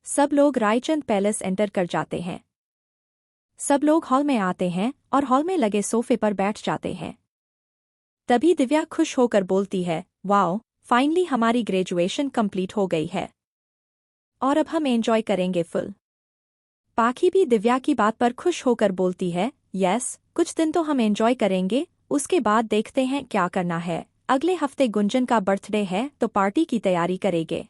सब लोग Raichand palace enter कर जाते हैं। सब लोग हॉल में आते हैं और हॉल में लगे सोफे पर बैठ जाते हैं। तभी दिव्या खुश होकर बोलती है, वाओ, फाइनली हमारी ग्रेजुएशन कंप्लीट हो गई है और अब हम एंजॉय करेंगे फुल। पाखी भी दिव्या की बात पर खुश होकर बोलती है, यस, कुछ दिन तो हम एंजॉय करेंगे, उसके बाद देखते हैं क्या करना है। अगले हफ्ते गुंजन का बर्थडे है तो पार्टी की तैयारी करेंगे।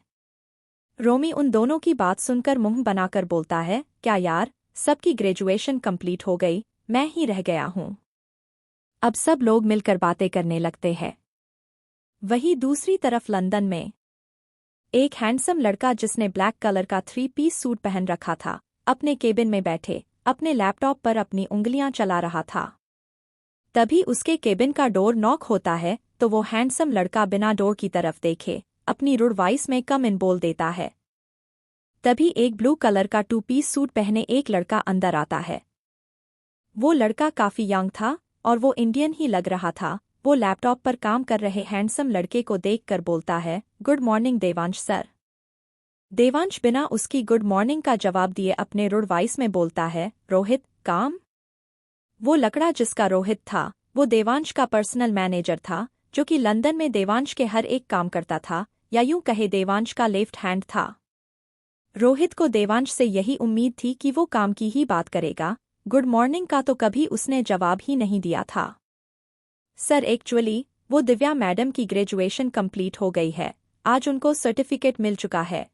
रोमी उन दोनों की बात सुनकर मुंह बनाकर बोलता है, क्या यार, सबकी ग्रेजुएशन कंप्लीट हो गई, मैं ही रह गया हूँ। अब सब लोग मिलकर बातें करने लगते हैं। वहीं दूसरी तरफ लंदन में एक हैंडसम लड़का जिसने ब्लैक कलर का 3 पीस सूट पहन रखा था, अपने केबिन में बैठे अपने लैपटॉप पर अपनी उंगलियां चला रहा था। तभी उसके केबिन का डोर नॉक होता है तो वो हैंडसम लड़का बिना डोर की तरफ देखे अपनी रुड वॉइस में कम इन बोल देता है। तभी एक ब्लू कलर का 2 पीस सूट पहने एक लड़का अंदर आता है। वो लड़का काफी यंग था और वो इंडियन ही लग रहा था। वो लैपटॉप पर काम कर रहे हैंडसम लड़के को देखकर बोलता है, good morning Devansh sir. Devansh बिना उसकी गुड मॉर्निंग का जवाब दिए अपने रुड वॉइस में बोलता है, रोहित, काम? वो लकड़ा जिसका रोहित था वो देवांश का पर्सनल मैनेजर था, जो कि लंदन में देवांश के हर एक काम करता था, या यूं कहे देवांश का लेफ्ट हैंड था। रोहित को देवांश से यही उम्मीद थी कि वो काम की ही बात करेगा, गुड मॉर्निंग का तो कभी उसने जवाब ही नहीं दिया था। सर, एक्चुअली वो दिव्या मैडम की ग्रेजुएशन कंप्लीट हो गई है, आज उनको सर्टिफिकेट मिल चुका है।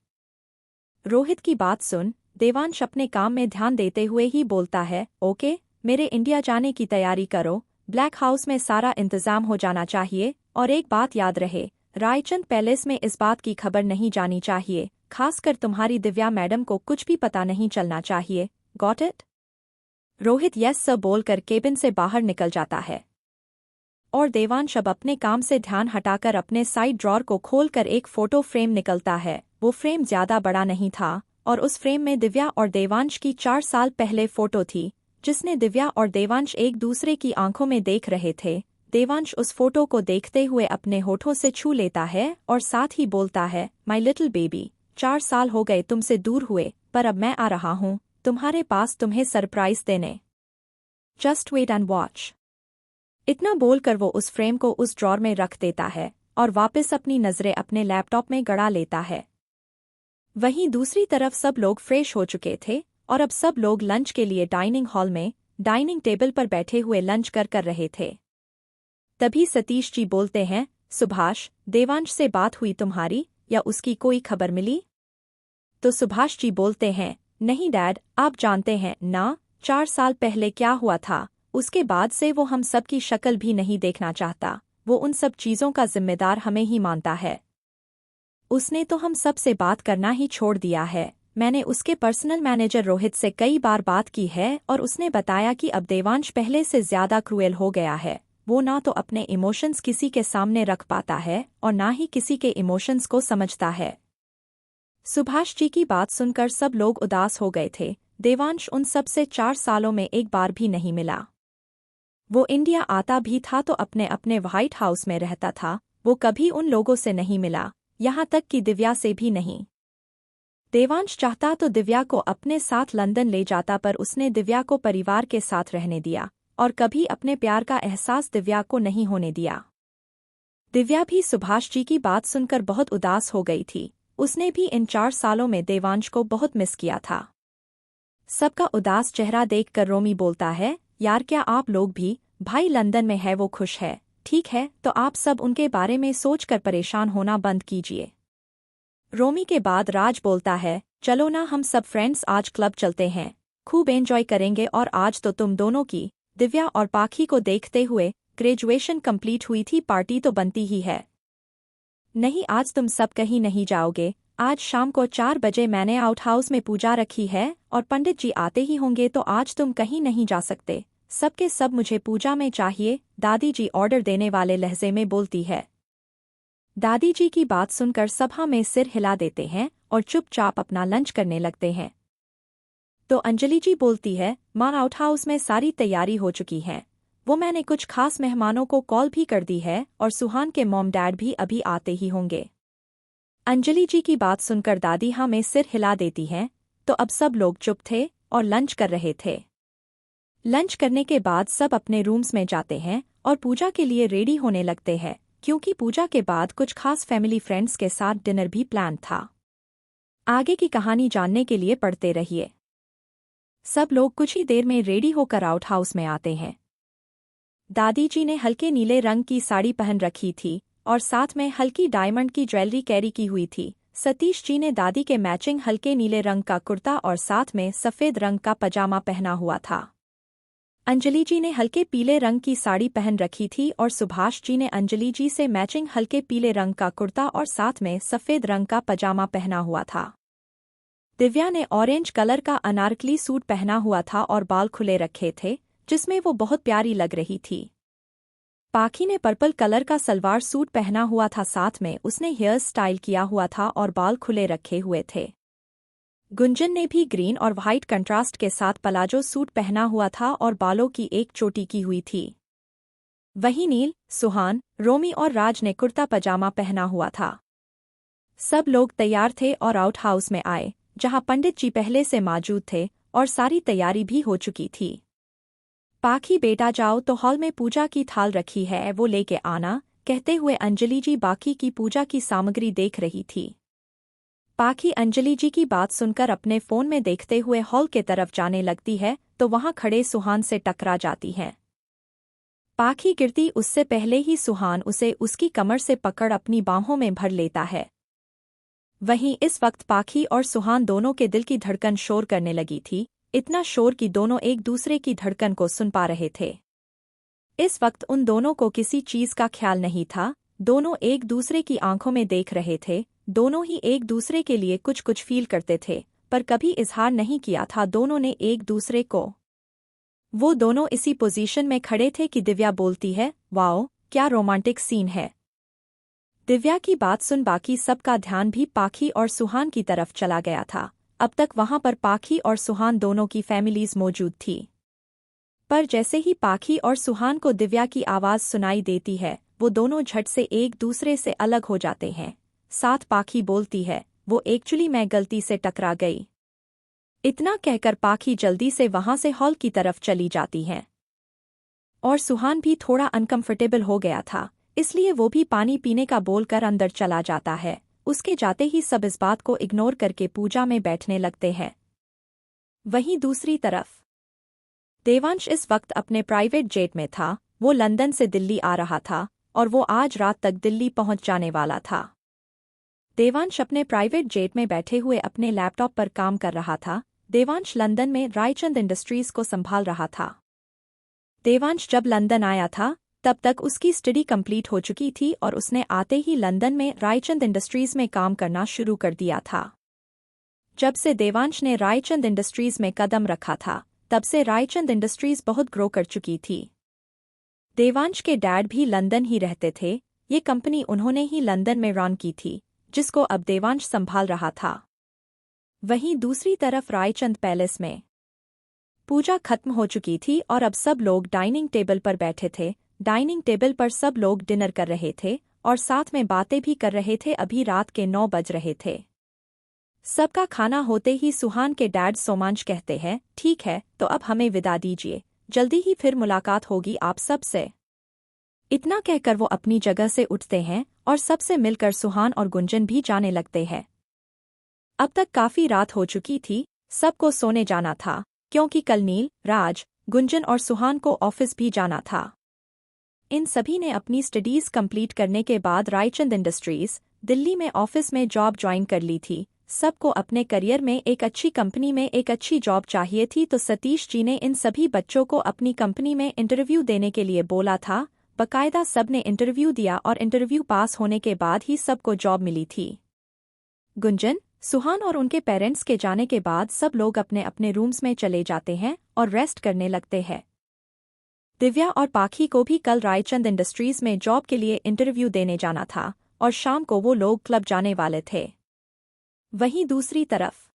रोहित की बात सुन देवांश अपने काम में ध्यान देते हुए ही बोलता है, ओके, मेरे इंडिया जाने की तैयारी करो, ब्लैक हाउस में सारा इंतजाम हो जाना चाहिए, और एक बात याद रहे, रायचंद पैलेस में इस बात की खबर नहीं जानी चाहिए, खासकर तुम्हारी दिव्या मैडम को कुछ भी पता नहीं चलना चाहिए, got it? Rohit yes sir बोलकर केबिन से बाहर निकल जाता है और देवांश अब अपने काम से ध्यान हटाकर अपने साइड ड्रॉर को खोलकर एक फोटो फ्रेम निकलता है। वो फ्रेम ज्यादा बड़ा नहीं था और उस फ्रेम में दिव्या और देवांश की 4 साल पहले फोटो थी, जिसने दिव्या और देवांश एक दूसरे की आंखों में देख रहे थे। देवांश उस फोटो को देखते हुए अपने होठों से छू लेता है और साथ ही बोलता है, माई लिटिल बेबी, 4 साल हो गए तुमसे दूर हुए, पर अब मैं आ रहा हूँ तुम्हारे पास तुम्हें सरप्राइज देने। Just wait and watch. इतना बोलकर वो उस फ्रेम को उस ड्रॉर में रख देता है और वापस अपनी नजरें अपने लैपटॉप में गड़ा लेता है। वहीं दूसरी तरफ सब लोग फ्रेश हो चुके थे और अब सब लोग लंच के लिए डाइनिंग हॉल में डाइनिंग टेबल पर बैठे हुए लंच कर रहे थे। तभी सतीश जी बोलते हैं, सुभाष, देवांश से बात हुई तुम्हारी, या उसकी कोई खबर मिली? तो सुभाष जी बोलते हैं, नहीं डैड, आप जानते हैं ना, 4 साल पहले क्या हुआ था, उसके बाद से वो हम सब की शक्ल भी नहीं देखना चाहता, वो उन सब चीजों का जिम्मेदार हमें ही मानता है। उसने तो हम सब से बात करना ही छोड़ दिया है। मैंने उसके पर्सनल मैनेजर रोहित से कई बार बात की है और उसने बताया कि अब देवांश पहले से ज्यादा क्रूएल हो गया है। वो ना तो अपने इमोशंस किसी के सामने रख पाता है और ना ही किसी के इमोशंस को समझता है। सुभाष जी की बात सुनकर सब लोग उदास हो गए थे। देवांश उन सब से 4 सालों में एक बार भी नहीं मिला। वो इंडिया आता भी था तो अपने अपने व्हाइट हाउस में रहता था, वो कभी उन लोगों से नहीं मिला, यहाँ तक कि दिव्या से भी नहीं। देवांश चाहता तो दिव्या को अपने साथ लंदन ले जाता, पर उसने दिव्या को परिवार के साथ रहने दिया और कभी अपने प्यार का एहसास दिव्या को नहीं होने दिया। दिव्या भी सुभाष जी की बात सुनकर बहुत उदास हो गई थी। उसने भी इन 4 सालों में देवांश को बहुत मिस किया था। सबका उदास चेहरा देखकर रोमी बोलता है, यार क्या आप लोग भी, भाई लंदन में है वो खुश है, ठीक है, तो आप सब उनके बारे में सोचकर परेशान होना बंद कीजिए। रोमी के बाद राज बोलता है, चलो ना हम सब फ्रेंड्स आज क्लब चलते हैं, खूब एंजॉय करेंगे, और आज तो तुम दोनों की, दिव्या और पाखी को देखते हुए ग्रेजुएशन कंप्लीट हुई थी, पार्टी तो बनती ही है। नहीं, आज तुम सब कहीं नहीं जाओगे, आज शाम को 4 बजे मैंने आउट हाउस में पूजा रखी है और पंडित जी आते ही होंगे, तो आज तुम कहीं नहीं जा सकते, सबके सब मुझे पूजा में चाहिए, दादी जी ऑर्डर देने वाले लहजे में बोलती है। दादी जी की बात सुनकर सभा में सिर हिला देते हैं और चुपचाप अपना लंच करने लगते हैं। तो अंजलि जी बोलती है, मां, आउट हाउस में सारी तैयारी हो चुकी है, वो मैंने कुछ खास मेहमानों को कॉल भी कर दी है और सुहान के मॉम डैड भी अभी आते ही होंगे। अंजलि जी की बात सुनकर दादी हाँ में सिर हिला देती हैं। तो अब सब लोग चुप थे और लंच कर रहे थे। लंच करने के बाद सब अपने रूम्स में जाते हैं और पूजा के लिए रेडी होने लगते हैं, क्योंकि पूजा के बाद कुछ खास फैमिली फ्रेंड्स के साथ डिनर भी प्लान था। आगे की कहानी जानने के लिए पढ़ते रहिए। सब लोग कुछ ही देर में रेडी होकर आउट हाउस में आते हैं। दादी जी ने हल्के नीले रंग की साड़ी पहन रखी थी और साथ में हल्की डायमंड की ज्वेलरी कैरी की हुई थी। सतीश जी ने दादी के मैचिंग हल्के नीले रंग का कुर्ता और साथ में सफ़ेद रंग का पजामा पहना हुआ था। अंजलि जी ने हल्के पीले रंग की साड़ी पहन रखी थी और सुभाष जी ने अंजलि जी से मैचिंग हल्के पीले रंग का कुर्ता और साथ में सफ़ेद रंग का पजामा पहना हुआ था। दिव्या ने ऑरेंज कलर का अनारकली सूट पहना हुआ था और बाल खुले रखे थे, जिसमें वो बहुत प्यारी लग रही थी। पाखी ने पर्पल कलर का सलवार सूट पहना हुआ था, साथ में उसने हेयर स्टाइल किया हुआ था और बाल खुले रखे हुए थे। गुंजन ने भी ग्रीन और व्हाइट कंट्रास्ट के साथ पलाजो सूट पहना हुआ था और बालों की एक चोटी की हुई थी। वहीं नील, सुहान, रोमी और राज ने कुर्ता पजामा पहना हुआ था। सब लोग तैयार थे और आउट हाउस में आए, जहां पंडित जी पहले से मौजूद थे और सारी तैयारी भी हो चुकी थी। पाखी बेटा जाओ तो हॉल में पूजा की थाल रखी है, वो लेके आना, कहते हुए अंजलि जी बाकी की पूजा की सामग्री देख रही थी। पाखी अंजलि जी की बात सुनकर अपने फोन में देखते हुए हॉल के तरफ जाने लगती है तो वहां खड़े सुहान से टकरा जाती है। पाखी गिरती उससे पहले ही सुहान उसे उसकी कमर से पकड़ अपनी बाहों में भर लेता है। वहीं इस वक्त पाखी और सुहान दोनों के दिल की धड़कन शोर करने लगी थी, इतना शोर कि दोनों एक दूसरे की धड़कन को सुन पा रहे थे। इस वक्त उन दोनों को किसी चीज का ख्याल नहीं था, दोनों एक दूसरे की आंखों में देख रहे थे, दोनों ही एक दूसरे के लिए कुछ कुछ फील करते थे, पर कभी इजहार नहीं किया था दोनों ने एक दूसरे को। वो दोनों इसी पोजीशन में खड़े थे कि दिव्या बोलती है, वाओ क्या रोमांटिक सीन है। दिव्या की बात सुन बाकी सबका ध्यान भी पाखी और सुहान की तरफ चला गया था। अब तक वहां पर पाखी और सुहान दोनों की फैमिलीज मौजूद थी, पर जैसे ही पाखी और सुहान को दिव्या की आवाज सुनाई देती है, वो दोनों झट से एक दूसरे से अलग हो जाते हैं। साथ पाखी बोलती है, वो एक्चुअली मैं गलती से टकरा गई। इतना कहकर पाखी जल्दी से वहां से हॉल की तरफ चली जाती है। और सुहान भी थोड़ा अनकंफर्टेबल हो गया था, इसलिए वो भी पानी पीने का बोलकर अंदर चला जाता है। उसके जाते ही सब इस बात को इग्नोर करके पूजा में बैठने लगते हैं। वहीं दूसरी तरफ देवांश इस वक्त अपने प्राइवेट जेट में था। वो लंदन से दिल्ली आ रहा था और वो आज रात तक दिल्ली पहुंच जाने वाला था। देवांश अपने प्राइवेट जेट में बैठे हुए अपने लैपटॉप पर काम कर रहा था। देवांश लंदन में रायचंद इंडस्ट्रीज को संभाल रहा था। देवांश जब लंदन आया था तब तक उसकी स्टडी कंप्लीट हो चुकी थी और उसने आते ही लंदन में रायचंद इंडस्ट्रीज में काम करना शुरू कर दिया था। जब से देवांश ने रायचंद इंडस्ट्रीज में कदम रखा था, तब से रायचंद इंडस्ट्रीज बहुत ग्रो कर चुकी थी। देवांश के डैड भी लंदन ही रहते थे, ये कंपनी उन्होंने ही लंदन में रन की थी, जिसको अब देवांश संभाल रहा था। वहीं दूसरी तरफ रायचंद पैलेस में पूजा खत्म हो चुकी थी और अब सब लोग डाइनिंग टेबल पर बैठे थे। डाइनिंग टेबल पर सब लोग डिनर कर रहे थे और साथ में बातें भी कर रहे थे। अभी रात के 9 बज रहे थे। सबका खाना होते ही सुहान के डैड सोमांश कहते हैं, ठीक है तो अब हमें विदा दीजिए, जल्दी ही फिर मुलाकात होगी आप सब से। इतना कहकर वो अपनी जगह से उठते हैं और सबसे मिलकर सुहान और गुंजन भी जाने लगते हैं। अब तक काफी रात हो चुकी थी, सबको सोने जाना था, क्योंकि कल नील, राज, गुंजन और सुहान को ऑफिस भी जाना था। इन सभी ने अपनी स्टडीज कंप्लीट करने के बाद रायचंद इंडस्ट्रीज, दिल्ली में ऑफिस में जॉब ज्वाइन कर ली थी। सबको अपने करियर में एक अच्छी कंपनी में एक अच्छी जॉब चाहिए थी, तो सतीश जी ने इन सभी बच्चों को अपनी कंपनी में इंटरव्यू देने के लिए बोला था। बकायदा सब ने इंटरव्यू दिया और इंटरव्यू पास होने के बाद ही सबको जॉब मिली थी। गुंजन, सुहान और उनके पेरेंट्स के जाने के बाद सब लोग अपने अपने रूम्स में चले जाते हैं और रेस्ट करने लगते हैं। दिव्या और पाखी को भी कल रायचंद इंडस्ट्रीज में जॉब के लिए इंटरव्यू देने जाना था और शाम को वो लोग क्लब जाने वाले थे। वहीं दूसरी तरफ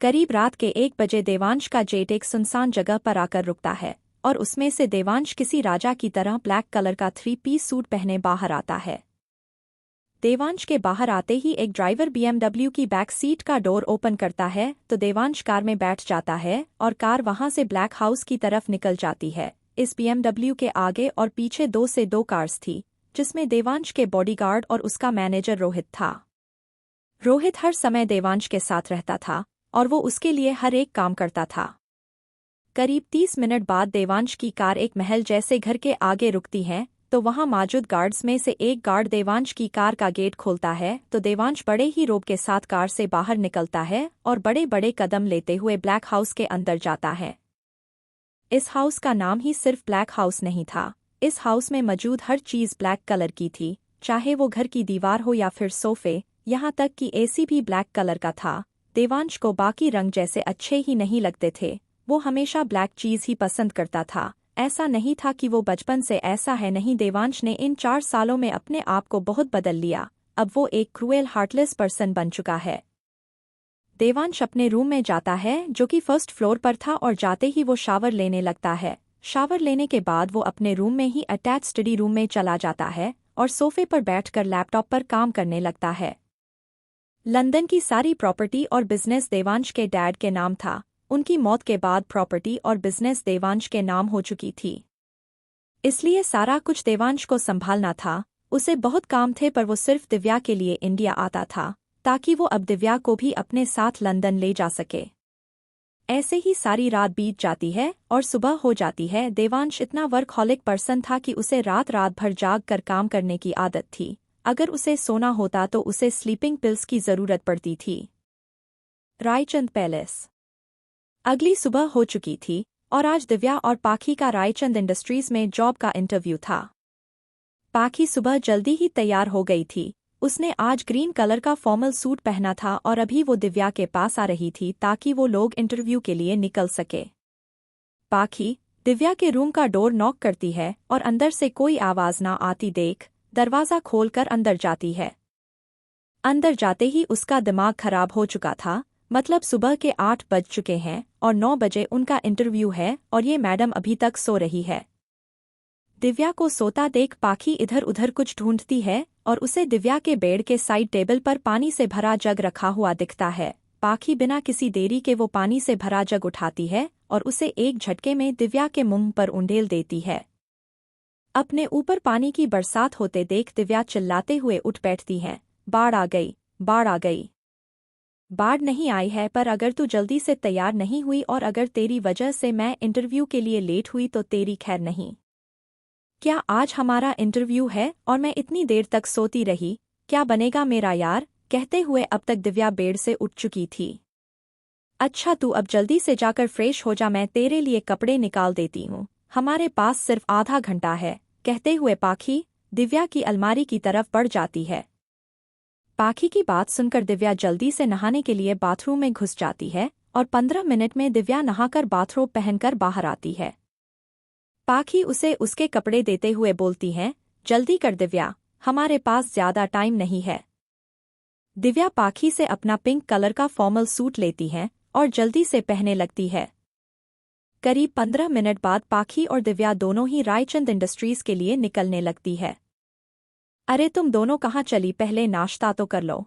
करीब रात के 1 बजे देवांश का जेट एक सुनसान जगह पर आकर रुकता है और उसमें से देवांश किसी राजा की तरह ब्लैक कलर का 3 पीस सूट पहने बाहर आता है। देवांश के बाहर आते ही एक ड्राइवर BMW की बैक सीट का डोर ओपन करता है तो देवांश कार में बैठ जाता है और कार वहां से ब्लैक हाउस की तरफ निकल जाती है। इस BMW के आगे और पीछे 2 से 2 कार्स थी, जिसमें देवांश के बॉडीगार्ड और उसका मैनेजर रोहित था। रोहित हर समय देवांश के साथ रहता था और वो उसके लिए हर एक काम करता था। करीब 30 मिनट बाद देवांश की कार एक महल जैसे घर के आगे रुकती है तो वहां मौजूद गार्ड्स में से एक गार्ड देवांश की कार का गेट खोलता है तो देवांश बड़े ही रोब के साथ कार से बाहर निकलता है और बड़े बड़े कदम लेते हुए ब्लैक हाउस के अंदर जाता है। इस हाउस का नाम ही सिर्फ ब्लैक हाउस नहीं था, इस हाउस में मौजूद हर चीज ब्लैक कलर की थी, चाहे वो घर की दीवार हो या फिर सोफे, यहाँ तक कि AC भी ब्लैक कलर का था। देवांश को बाकी रंग जैसे अच्छे ही नहीं लगते थे, वो हमेशा ब्लैक चीज ही पसंद करता था। ऐसा नहीं था कि वो बचपन से ऐसा है, नहीं, देवांश ने इन 4 सालों में अपने आप को बहुत बदल लिया। अब वो एक क्रूएल हार्टलेस पर्सन बन चुका है। देवांश अपने रूम में जाता है जो कि फर्स्ट फ्लोर पर था और जाते ही वो शावर लेने लगता है। शावर लेने के बाद वो अपने रूम में ही अटैच स्टडी रूम में चला जाता है और सोफे पर बैठकर लैपटॉप पर काम करने लगता है। लंदन की सारी प्रॉपर्टी और बिजनेस देवांश के डैड के नाम था। उनकी मौत के बाद प्रॉपर्टी और बिजनेस देवांश के नाम हो चुकी थी, इसलिए सारा कुछ देवांश को संभालना था। उसे बहुत काम थे पर वो सिर्फ दिव्या के लिए इंडिया आता था ताकि वो अब दिव्या को भी अपने साथ लंदन ले जा सके। ऐसे ही सारी रात बीत जाती है और सुबह हो जाती है। देवांश इतना वर्कहॉलिक पर्सन था कि उसे रात रात भर जाग कर काम करने की आदत थी। अगर उसे सोना होता तो उसे स्लीपिंग पिल्स की जरूरत पड़ती थी। रायचंद पैलेस। अगली सुबह हो चुकी थी और आज दिव्या और पाखी का रायचंद इंडस्ट्रीज में जॉब का इंटरव्यू था। पाखी सुबह जल्दी ही तैयार हो गई थी। उसने आज ग्रीन कलर का फॉर्मल सूट पहना था और अभी वो दिव्या के पास आ रही थी ताकि वो लोग इंटरव्यू के लिए निकल सके। पाखी दिव्या के रूम का डोर नॉक करती है और अंदर से कोई आवाज ना आती देख दरवाजा खोलकर अंदर जाती है। अंदर जाते ही उसका दिमाग खराब हो चुका था, मतलब सुबह के 8 बज चुके हैं और 9 बजे उनका इंटरव्यू है और ये मैडम अभी तक सो रही है। दिव्या को सोता देख पाखी इधर उधर कुछ ढूंढती है और उसे दिव्या के बेड के साइड टेबल पर पानी से भरा जग रखा हुआ दिखता है। पाखी बिना किसी देरी के वो पानी से भरा जग उठाती है और उसे एक झटके में दिव्या के मुंह पर उंडेल देती है। अपने ऊपर पानी की बरसात होते देख दिव्या चिल्लाते हुए उठ बैठती है, बाढ़ आ गई, बाढ़ आ गई। बाढ़ नहीं आई है, पर अगर तू जल्दी से तैयार नहीं हुई और अगर तेरी वजह से मैं इंटरव्यू के लिए लेट हुई तो तेरी खैर नहीं। क्या आज हमारा इंटरव्यू है और मैं इतनी देर तक सोती रही, क्या बनेगा मेरा यार। कहते हुए अब तक दिव्या बेड से उठ चुकी थी। अच्छा तू अब जल्दी से जाकर फ्रेश हो जा, मैं तेरे लिए कपड़े निकाल देती हूँ, हमारे पास सिर्फ आधा घंटा है। कहते हुए पाखी दिव्या की अलमारी की तरफ बढ़ जाती है। पाखी की बात सुनकर दिव्या जल्दी से नहाने के लिए बाथरूम में घुस जाती है और 15 मिनट में दिव्या नहाकर बाथरोब पहनकर बाहर आती है। पाखी उसे उसके कपड़े देते हुए बोलती हैं, जल्दी कर दिव्या, हमारे पास ज्यादा टाइम नहीं है। दिव्या पाखी से अपना पिंक कलर का फॉर्मल सूट लेती है और जल्दी से पहनने लगती है। करीब 15 मिनट बाद पाखी और दिव्या दोनों ही रायचंद इंडस्ट्रीज के लिए निकलने लगती है। अरे तुम दोनों कहाँ चली, पहले नाश्ता तो कर लो।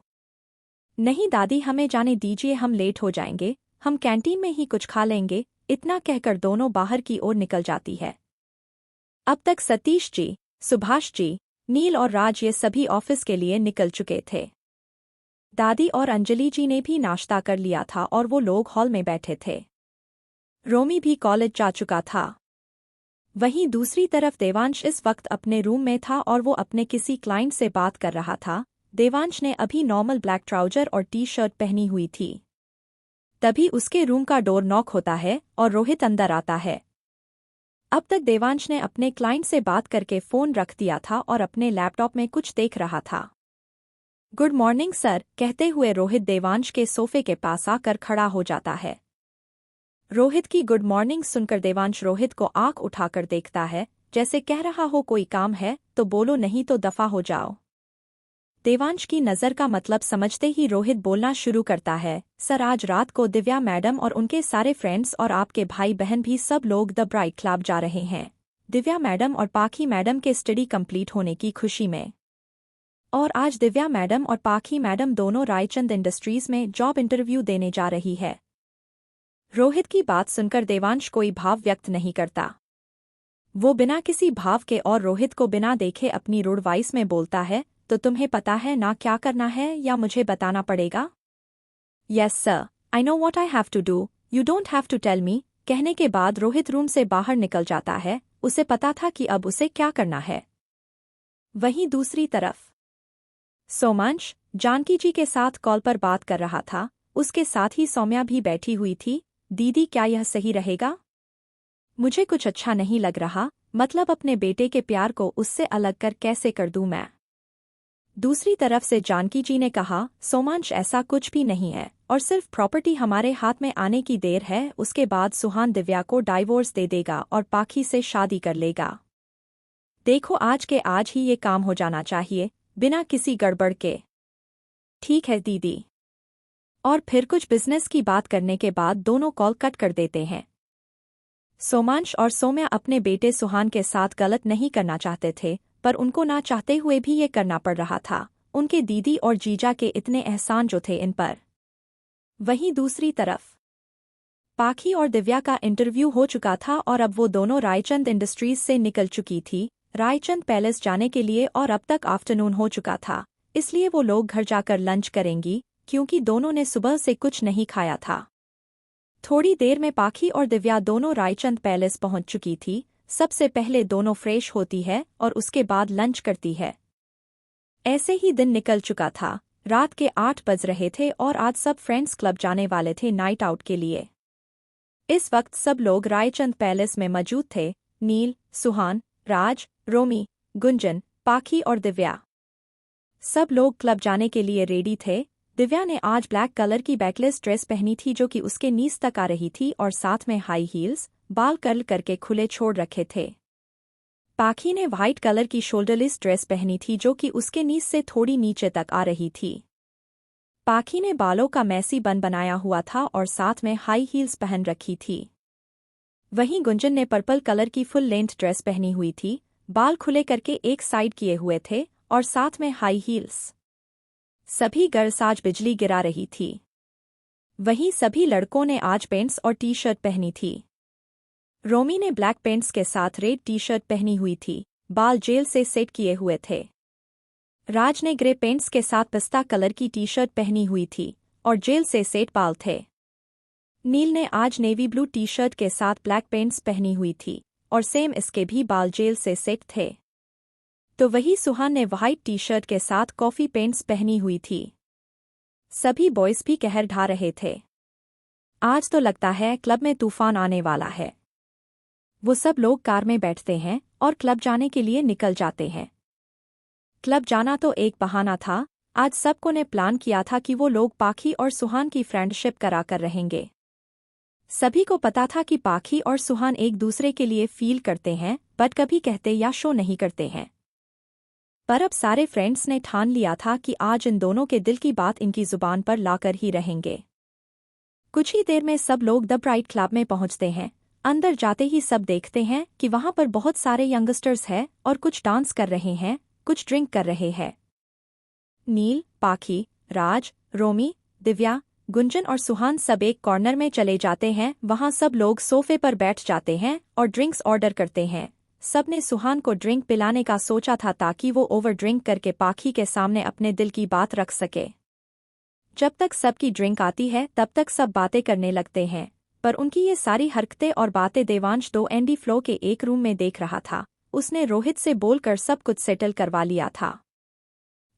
नहीं दादी, हमें जाने दीजिए, हम लेट हो जाएंगे, हम कैंटीन में ही कुछ खा लेंगे। इतना कहकर दोनों बाहर की ओर निकल जाती है। अब तक सतीश जी, सुभाष जी, नील और राज ये सभी ऑफिस के लिए निकल चुके थे। दादी और अंजलि जी ने भी नाश्ता कर लिया था और वो लोग हॉल में बैठे थे। रोमी भी कॉलेज जा चुका था। वहीं दूसरी तरफ देवांश इस वक्त अपने रूम में था और वो अपने किसी क्लाइंट से बात कर रहा था। देवांश ने अभी नॉर्मल ब्लैक ट्राउजर और टी-शर्ट पहनी हुई थी। तभी उसके रूम का डोर नॉक होता है और रोहित अंदर आता है। अब तक देवांश ने अपने क्लाइंट से बात करके फ़ोन रख दिया था और अपने लैपटॉप में कुछ देख रहा था। गुड मॉर्निंग सर, कहते हुए रोहित देवांश के सोफे के पास आकर खड़ा हो जाता है। रोहित की गुड मॉर्निंग सुनकर देवांश रोहित को आंख उठाकर देखता है, जैसे कह रहा हो कोई काम है तो बोलो, नहीं तो दफा हो जाओ। देवांश की नज़र का मतलब समझते ही रोहित बोलना शुरू करता है, सर आज रात को दिव्या मैडम और उनके सारे फ्रेंड्स और आपके भाई बहन भी सब लोग द ब्राइट क्लब जा रहे हैं, दिव्या मैडम और पाखी मैडम के स्टडी कंप्लीट होने की खुशी में। और आज दिव्या मैडम और पाखी मैडम दोनों रायचंद इंडस्ट्रीज में जॉब इंटरव्यू देने जा रही है। रोहित की बात सुनकर देवांश कोई भाव व्यक्त नहीं करता। वो बिना किसी भाव के और रोहित को बिना देखे अपनी रूड वॉइस में बोलता है, तो तुम्हें पता है ना क्या करना है या मुझे बताना पड़ेगा? Yes sir, I know what I have to do, you don't have to tell me. कहने के बाद रोहित रूम से बाहर निकल जाता है। उसे पता था कि अब उसे क्या करना है। वहीं दूसरी तरफ सोमांश जानकी जी के साथ कॉल पर बात कर रहा था। उसके साथ ही सौम्या भी बैठी हुई थी। दीदी, क्या यह सही रहेगा? मुझे कुछ अच्छा नहीं लग रहा, मतलब अपने बेटे के प्यार को उससे अलग कर कैसे कर दूं मैं? दूसरी तरफ से जानकी जी ने कहा, सोमांश ऐसा कुछ भी नहीं है और सिर्फ प्रॉपर्टी हमारे हाथ में आने की देर है। उसके बाद सुहान दिव्या को डाइवोर्स दे देगा और पाखी से शादी कर लेगा। देखो, आज के आज ही ये काम हो जाना चाहिए, बिना किसी गड़बड़ के। ठीक है दीदी। और फिर कुछ बिजनेस की बात करने के बाद दोनों कॉल कट कर देते हैं। सोमांश और सौम्या अपने बेटे सुहान के साथ गलत नहीं करना चाहते थे, पर उनको ना चाहते हुए भी ये करना पड़ रहा था। उनके दीदी और जीजा के इतने एहसान जो थे इन पर। वहीं दूसरी तरफ पाखी और दिव्या का इंटरव्यू हो चुका था और अब वो दोनों रायचंद इंडस्ट्रीज से निकल चुकी थी रायचंद पैलेस जाने के लिए, और अब तक आफ्टरनून हो चुका था, इसलिए वो लोग घर जाकर लंच करेंगी, क्योंकि दोनों ने सुबह से कुछ नहीं खाया था। थोड़ी देर में पाखी और दिव्या दोनों रायचंद पैलेस पहुंच चुकी थी। सबसे पहले दोनों फ्रेश होती है और उसके बाद लंच करती है। ऐसे ही दिन निकल चुका था। रात के 8 बज रहे थे और आज सब फ्रेंड्स क्लब जाने वाले थे नाइट आउट के लिए। इस वक्त सब लोग रायचंद पैलेस में मौजूद थे। नील, सुहान, राज, रोमी, गुंजन, पाखी और दिव्या। सब लोग क्लब जाने के लिए रेडी थे। दिव्या ने आज ब्लैक कलर की बैकलेस ड्रेस पहनी थी जो कि उसके नीज तक आ रही थी और साथ में हाई हील्स, बाल कर्ल करके खुले छोड़ रखे थे। पाखी ने व्हाइट कलर की शोल्डरलेस ड्रेस पहनी थी जो कि उसके नीज से थोड़ी नीचे तक आ रही थी। पाखी ने बालों का मैसी बन बनाया हुआ था और साथ में हाई हील्स पहन रखी थी। वहीं गुंजन ने पर्पल कलर की फुल लेंथ ड्रेस पहनी हुई थी, बाल खुले करके एक साइड किए हुए थे और साथ में हाई हील्स। सभी गर्ल्स आज बिजली गिरा रही थी। वहीं सभी लड़कों ने आज पेंट्स और टी शर्ट पहनी थी। रोमी ने ब्लैक पेंट्स के साथ रेड टी शर्ट पहनी हुई थी, बाल जेल से सेट किए हुए थे। राज ने ग्रे पेंट्स के साथ पिस्ता कलर की टी शर्ट पहनी हुई थी और जेल से सेट बाल थे। नील ने आज नेवी ब्लू टी शर्ट के साथ ब्लैक पेंट्स पहनी हुई थी और सेम इसके भी बाल जेल से सेट थे। तो वही सुहान ने व्हाइट टी शर्ट के साथ कॉफी पेंट्स पहनी हुई थी। सभी बॉयज भी कहर ढा रहे थे। आज तो लगता है क्लब में तूफान आने वाला है। वो सब लोग कार में बैठते हैं और क्लब जाने के लिए निकल जाते हैं। क्लब जाना तो एक बहाना था। आज सबको ने प्लान किया था कि वो लोग पाखी और सुहान की फ्रेंडशिप कराकर रहेंगे। सभी को पता था कि पाखी और सुहान एक दूसरे के लिए फील करते हैं, बट कभी कहते या शो नहीं करते हैं। पर अब सारे फ्रेंड्स ने ठान लिया था कि आज इन दोनों के दिल की बात इनकी जुबान पर लाकर ही रहेंगे। कुछ ही देर में सब लोग द ब्राइट क्लब में पहुंचते हैं। अंदर जाते ही सब देखते हैं कि वहां पर बहुत सारे यंगस्टर्स हैं और कुछ डांस कर रहे हैं, कुछ ड्रिंक कर रहे हैं। नील, पाखी, राज, रोमी, दिव्या, गुंजन और सुहान सब एक कॉर्नर में चले जाते हैं। वहां सब लोग सोफे पर बैठ जाते हैं और ड्रिंक्स ऑर्डर करते हैं। सबने सुहान को ड्रिंक पिलाने का सोचा था ताकि वो ओवर ड्रिंक करके पाखी के सामने अपने दिल की बात रख सके। जब तक सबकी ड्रिंक आती है तब तक सब बातें करने लगते हैं, पर उनकी ये सारी हरकतें और बातें देवांश 2 फ्लो के एक रूम में देख रहा था। उसने रोहित से बोलकर सब कुछ सेटल करवा लिया था।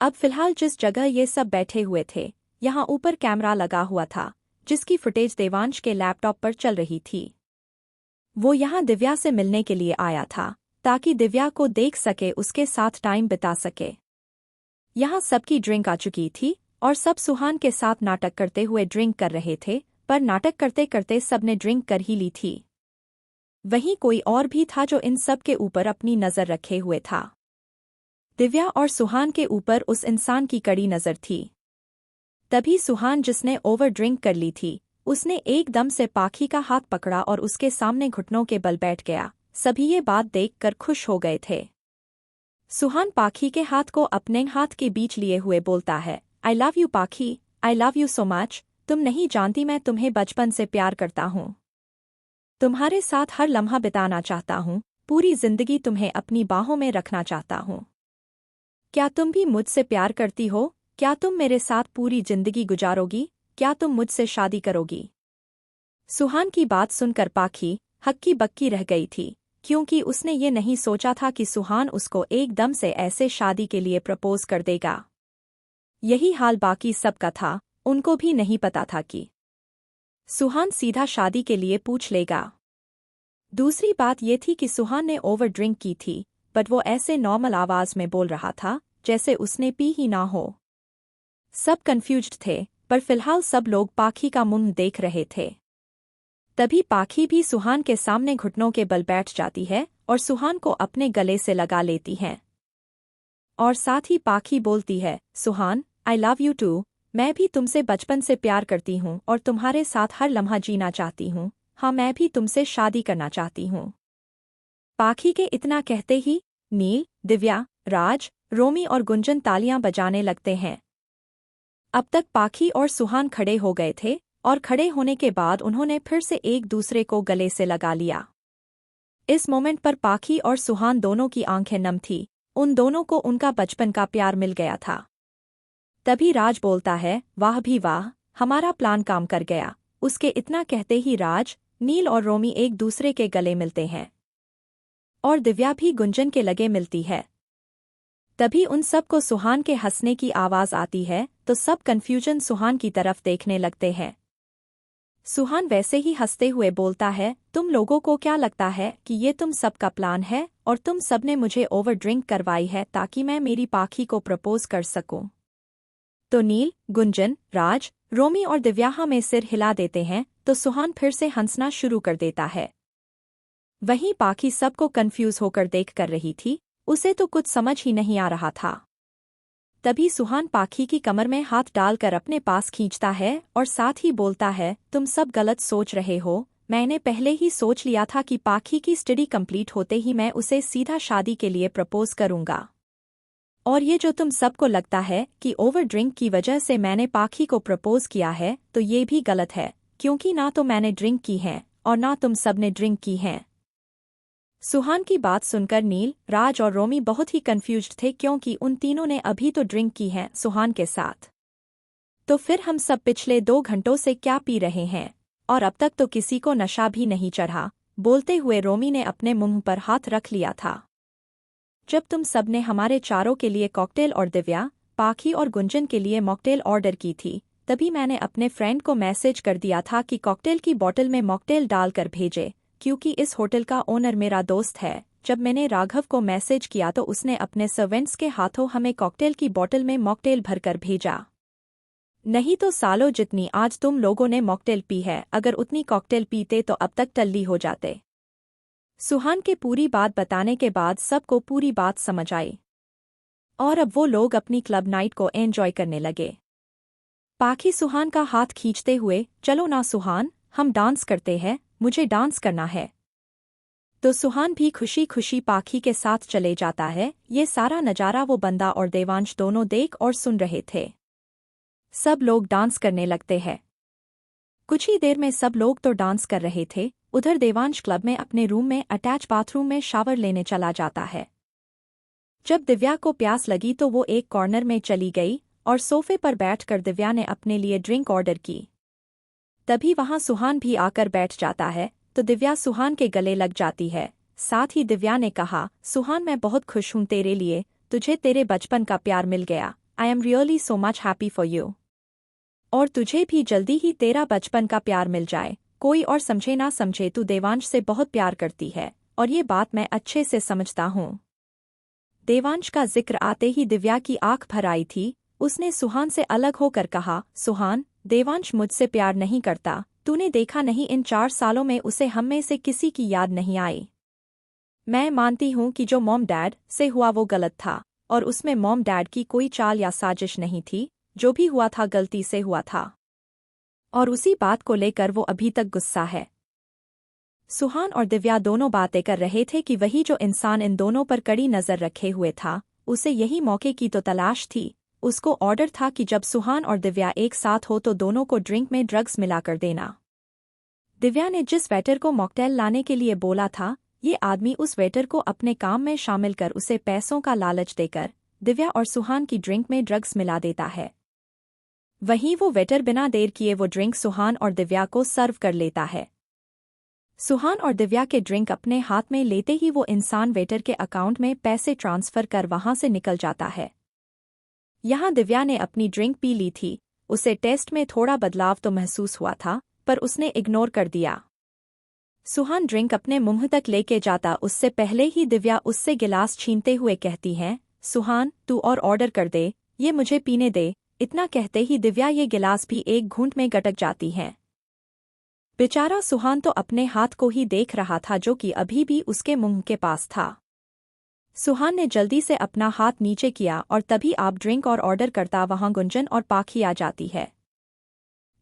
अब फिलहाल जिस जगह ये सब बैठे हुए थे, यहाँ ऊपर कैमरा लगा हुआ था जिसकी फुटेज देवांश के लैपटॉप पर चल रही थी। वो यहाँ दिव्या से मिलने के लिए आया था ताकि दिव्या को देख सके, उसके साथ टाइम बिता सके। यहाँ सबकी ड्रिंक आ चुकी थी और सब सुहान के साथ नाटक करते हुए ड्रिंक कर रहे थे, पर नाटक करते करते सबने ड्रिंक कर ही ली थी। वहीं कोई और भी था जो इन सब के ऊपर अपनी नज़र रखे हुए था। दिव्या और सुहान के ऊपर उस इंसान की कड़ी नज़र थी। तभी सुहान, जिसने ओवर ड्रिंक कर ली थी, उसने एकदम से पाखी का हाथ पकड़ा और उसके सामने घुटनों के बल बैठ गया। सभी ये बात देखकर खुश हो गए थे। सुहान पाखी के हाथ को अपने हाथ के बीच लिए हुए बोलता है, आई लव यू पाखी, I love you so much. तुम नहीं जानती मैं तुम्हें बचपन से प्यार करता हूँ। तुम्हारे साथ हर लम्हा बिताना चाहता हूँ, पूरी जिंदगी तुम्हें अपनी बाहों में रखना चाहता हूँ। क्या तुम भी मुझसे प्यार करती हो? क्या तुम मेरे साथ पूरी जिंदगी गुजारोगी? क्या तुम मुझसे शादी करोगी? सुहान की बात सुनकर पाखी हक्की बक्की रह गई थी, क्योंकि उसने ये नहीं सोचा था कि सुहान उसको एकदम से ऐसे शादी के लिए प्रपोज कर देगा। यही हाल बाकी सबका था, उनको भी नहीं पता था कि सुहान सीधा शादी के लिए पूछ लेगा। दूसरी बात ये थी कि सुहान ने ओवर ड्रिंक की थी, बट वो ऐसे नॉर्मल आवाज में बोल रहा था जैसे उसने पी ही ना हो। सब कंफ्यूज्ड थे, पर फिलहाल सब लोग पाखी का मुंह देख रहे थे। तभी पाखी भी सुहान के सामने घुटनों के बल बैठ जाती है और सुहान को अपने गले से लगा लेती है। और साथ ही पाखी बोलती है, सुहान, आई लव यू टू। मैं भी तुमसे बचपन से प्यार करती हूँ और तुम्हारे साथ हर लम्हा जीना चाहती हूँ। हाँ, मैं भी तुमसे शादी करना चाहती हूँ। पाखी के इतना कहते ही नील, दिव्या, राज, रोमी और गुंजन तालियां बजाने लगते हैं। अब तक पाखी और सुहान खड़े हो गए थे और खड़े होने के बाद उन्होंने फिर से एक दूसरे को गले से लगा लिया। इस मोमेंट पर पाखी और सुहान दोनों की आंखें नम थी, उन दोनों को उनका बचपन का प्यार मिल गया था। तभी राज बोलता है, वाह भी वाह, हमारा प्लान काम कर गया। उसके इतना कहते ही राज, नील और रोमी एक दूसरे के गले मिलते हैं और दिव्या भी गुंजन के लगे मिलती है। तभी उन सब को सुहान के हंसने की आवाज आती है, तो सब कन्फ्यूजन सुहान की तरफ देखने लगते हैं। सुहान वैसे ही हंसते हुए बोलता है, तुम लोगों को क्या लगता है कि ये तुम सबका प्लान है और तुम सबने मुझे ओवर ड्रिंक करवाई है ताकि मैं मेरी पाखी को प्रपोज कर सकूं? तो नील, गुंजन, राज, रोमी और दिव्याहा में सिर हिला देते हैं, तो सुहान फिर से हंसना शुरू कर देता है। वहीं पाखी सबको कंफ्यूज होकर देख कर रही थी, उसे तो कुछ समझ ही नहीं आ रहा था। तभी सुहान पाखी की कमर में हाथ डालकर अपने पास खींचता है और साथ ही बोलता है, तुम सब गलत सोच रहे हो। मैंने पहले ही सोच लिया था कि पाखी की स्टडी कंप्लीट होते ही मैं उसे सीधा शादी के लिए प्रपोज करूंगा। और ये जो तुम सबको लगता है कि ओवर ड्रिंक की वजह से मैंने पाखी को प्रपोज किया है, तो ये भी गलत है, क्योंकि ना तो मैंने ड्रिंक की है और ना तुम सबने ड्रिंक की है। सुहान की बात सुनकर नील, राज और रोमी बहुत ही कंफ्यूज्ड थे, क्योंकि उन तीनों ने अभी तो ड्रिंक की है सुहान के साथ। तो फिर हम सब पिछले 2 घंटों से क्या पी रहे हैं, और अब तक तो किसी को नशा भी नहीं चढ़ा। बोलते हुए रोमी ने अपने मुंह पर हाथ रख लिया था। जब तुम सबने हमारे चारों के लिए कॉकटेल और दिव्या, पाखी और गुंजन के लिए मॉकटेल ऑर्डर की थी, तभी मैंने अपने फ्रेंड को मैसेज कर दिया था कि कॉकटेल की बॉटल में मॉकटेल डालकर भेजे, क्योंकि इस होटल का ओनर मेरा दोस्त है। जब मैंने राघव को मैसेज किया तो उसने अपने सर्वेंट्स के हाथों हमें कॉकटेल की बॉटल में मॉकटेल भरकर भेजा। नहीं तो सालों जितनी आज तुम लोगों ने मॉकटेल पी है, अगर उतनी कॉकटेल पीते तो अब तक टल्ली हो जाते। सुहान के पूरी बात बताने के बाद सबको पूरी बात समझ आई और अब वो लोग अपनी क्लब नाइट को एंजॉय करने लगे। पाखी सुहान का हाथ खींचते हुए, चलो ना सुहान, हम डांस करते हैं, मुझे डांस करना है। तो सुहान भी खुशी खुशी पाखी के साथ चले जाता है। ये सारा नजारा वो बंदा और देवांश दोनों देख और सुन रहे थे। सब लोग डांस करने लगते हैं। कुछ ही देर में सब लोग तो डांस कर रहे थे, उधर देवांश क्लब में अपने रूम में अटैच बाथरूम में शावर लेने चला जाता है। जब दिव्या को प्यास लगी तो वो एक कॉर्नर में चली गई और सोफे पर बैठकर दिव्या ने अपने लिए ड्रिंक ऑर्डर की। तभी वहां सुहान भी आकर बैठ जाता है, तो दिव्या सुहान के गले लग जाती है। साथ ही दिव्या ने कहा, सुहान, मैं बहुत खुश हूं तेरे लिए, तुझे तेरे बचपन का प्यार मिल गया। I am really so much happy for you. और तुझे भी जल्दी ही तेरा बचपन का प्यार मिल जाए। कोई और समझे ना समझे, तू देवांश से बहुत प्यार करती है और ये बात मैं अच्छे से समझता हूँ। देवांश का जिक्र आते ही दिव्या की आंख भर आई थी। उसने सुहान से अलग होकर कहा, सुहान, देवांश मुझसे प्यार नहीं करता। तूने देखा नहीं, इन 4 सालों में उसे हम में से किसी की याद नहीं आई। मैं मानती हूँ कि जो मॉम डैड से हुआ वो गलत था और उसमें मॉम डैड की कोई चाल या साजिश नहीं थी। जो भी हुआ था गलती से हुआ था और उसी बात को लेकर वो अभी तक गुस्सा है। सुहान और दिव्या दोनों बातें कर रहे थे कि वही जो इंसान इन दोनों पर कड़ी नजर रखे हुए था, उसे यही मौके की तो तलाश थी। उसको ऑर्डर था कि जब सुहान और दिव्या एक साथ हो तो दोनों को ड्रिंक में ड्रग्स मिलाकर देना। दिव्या ने जिस वेटर को मॉकटेल लाने के लिए बोला था, ये आदमी उस वेटर को अपने काम में शामिल कर उसे पैसों का लालच देकर दिव्या और सुहान की ड्रिंक में ड्रग्स मिला देता है। वहीं वो वेटर बिना देर किए वो ड्रिंक सुहान और दिव्या को सर्व कर लेता है। सुहान और दिव्या के ड्रिंक अपने हाथ में लेते ही वो इंसान वेटर के अकाउंट में पैसे ट्रांसफर कर वहां से निकल जाता है। यहाँ दिव्या ने अपनी ड्रिंक पी ली थी, उसे टेस्ट में थोड़ा बदलाव तो महसूस हुआ था, पर उसने इग्नोर कर दिया। सुहान ड्रिंक अपने मुंह तक लेके जाता उससे पहले ही दिव्या उससे गिलास छीनते हुए कहती है, सुहान तू और ऑर्डर कर दे, ये मुझे पीने दे। इतना कहते ही दिव्या ये गिलास भी एक घूंट में गटक जाती है। बेचारा सुहान तो अपने हाथ को ही देख रहा था जो कि अभी भी उसके मुंह के पास था। सुहान ने जल्दी से अपना हाथ नीचे किया और तभी आप ड्रिंक और ऑर्डर करता वहां गुंजन और पाखी आ जाती है।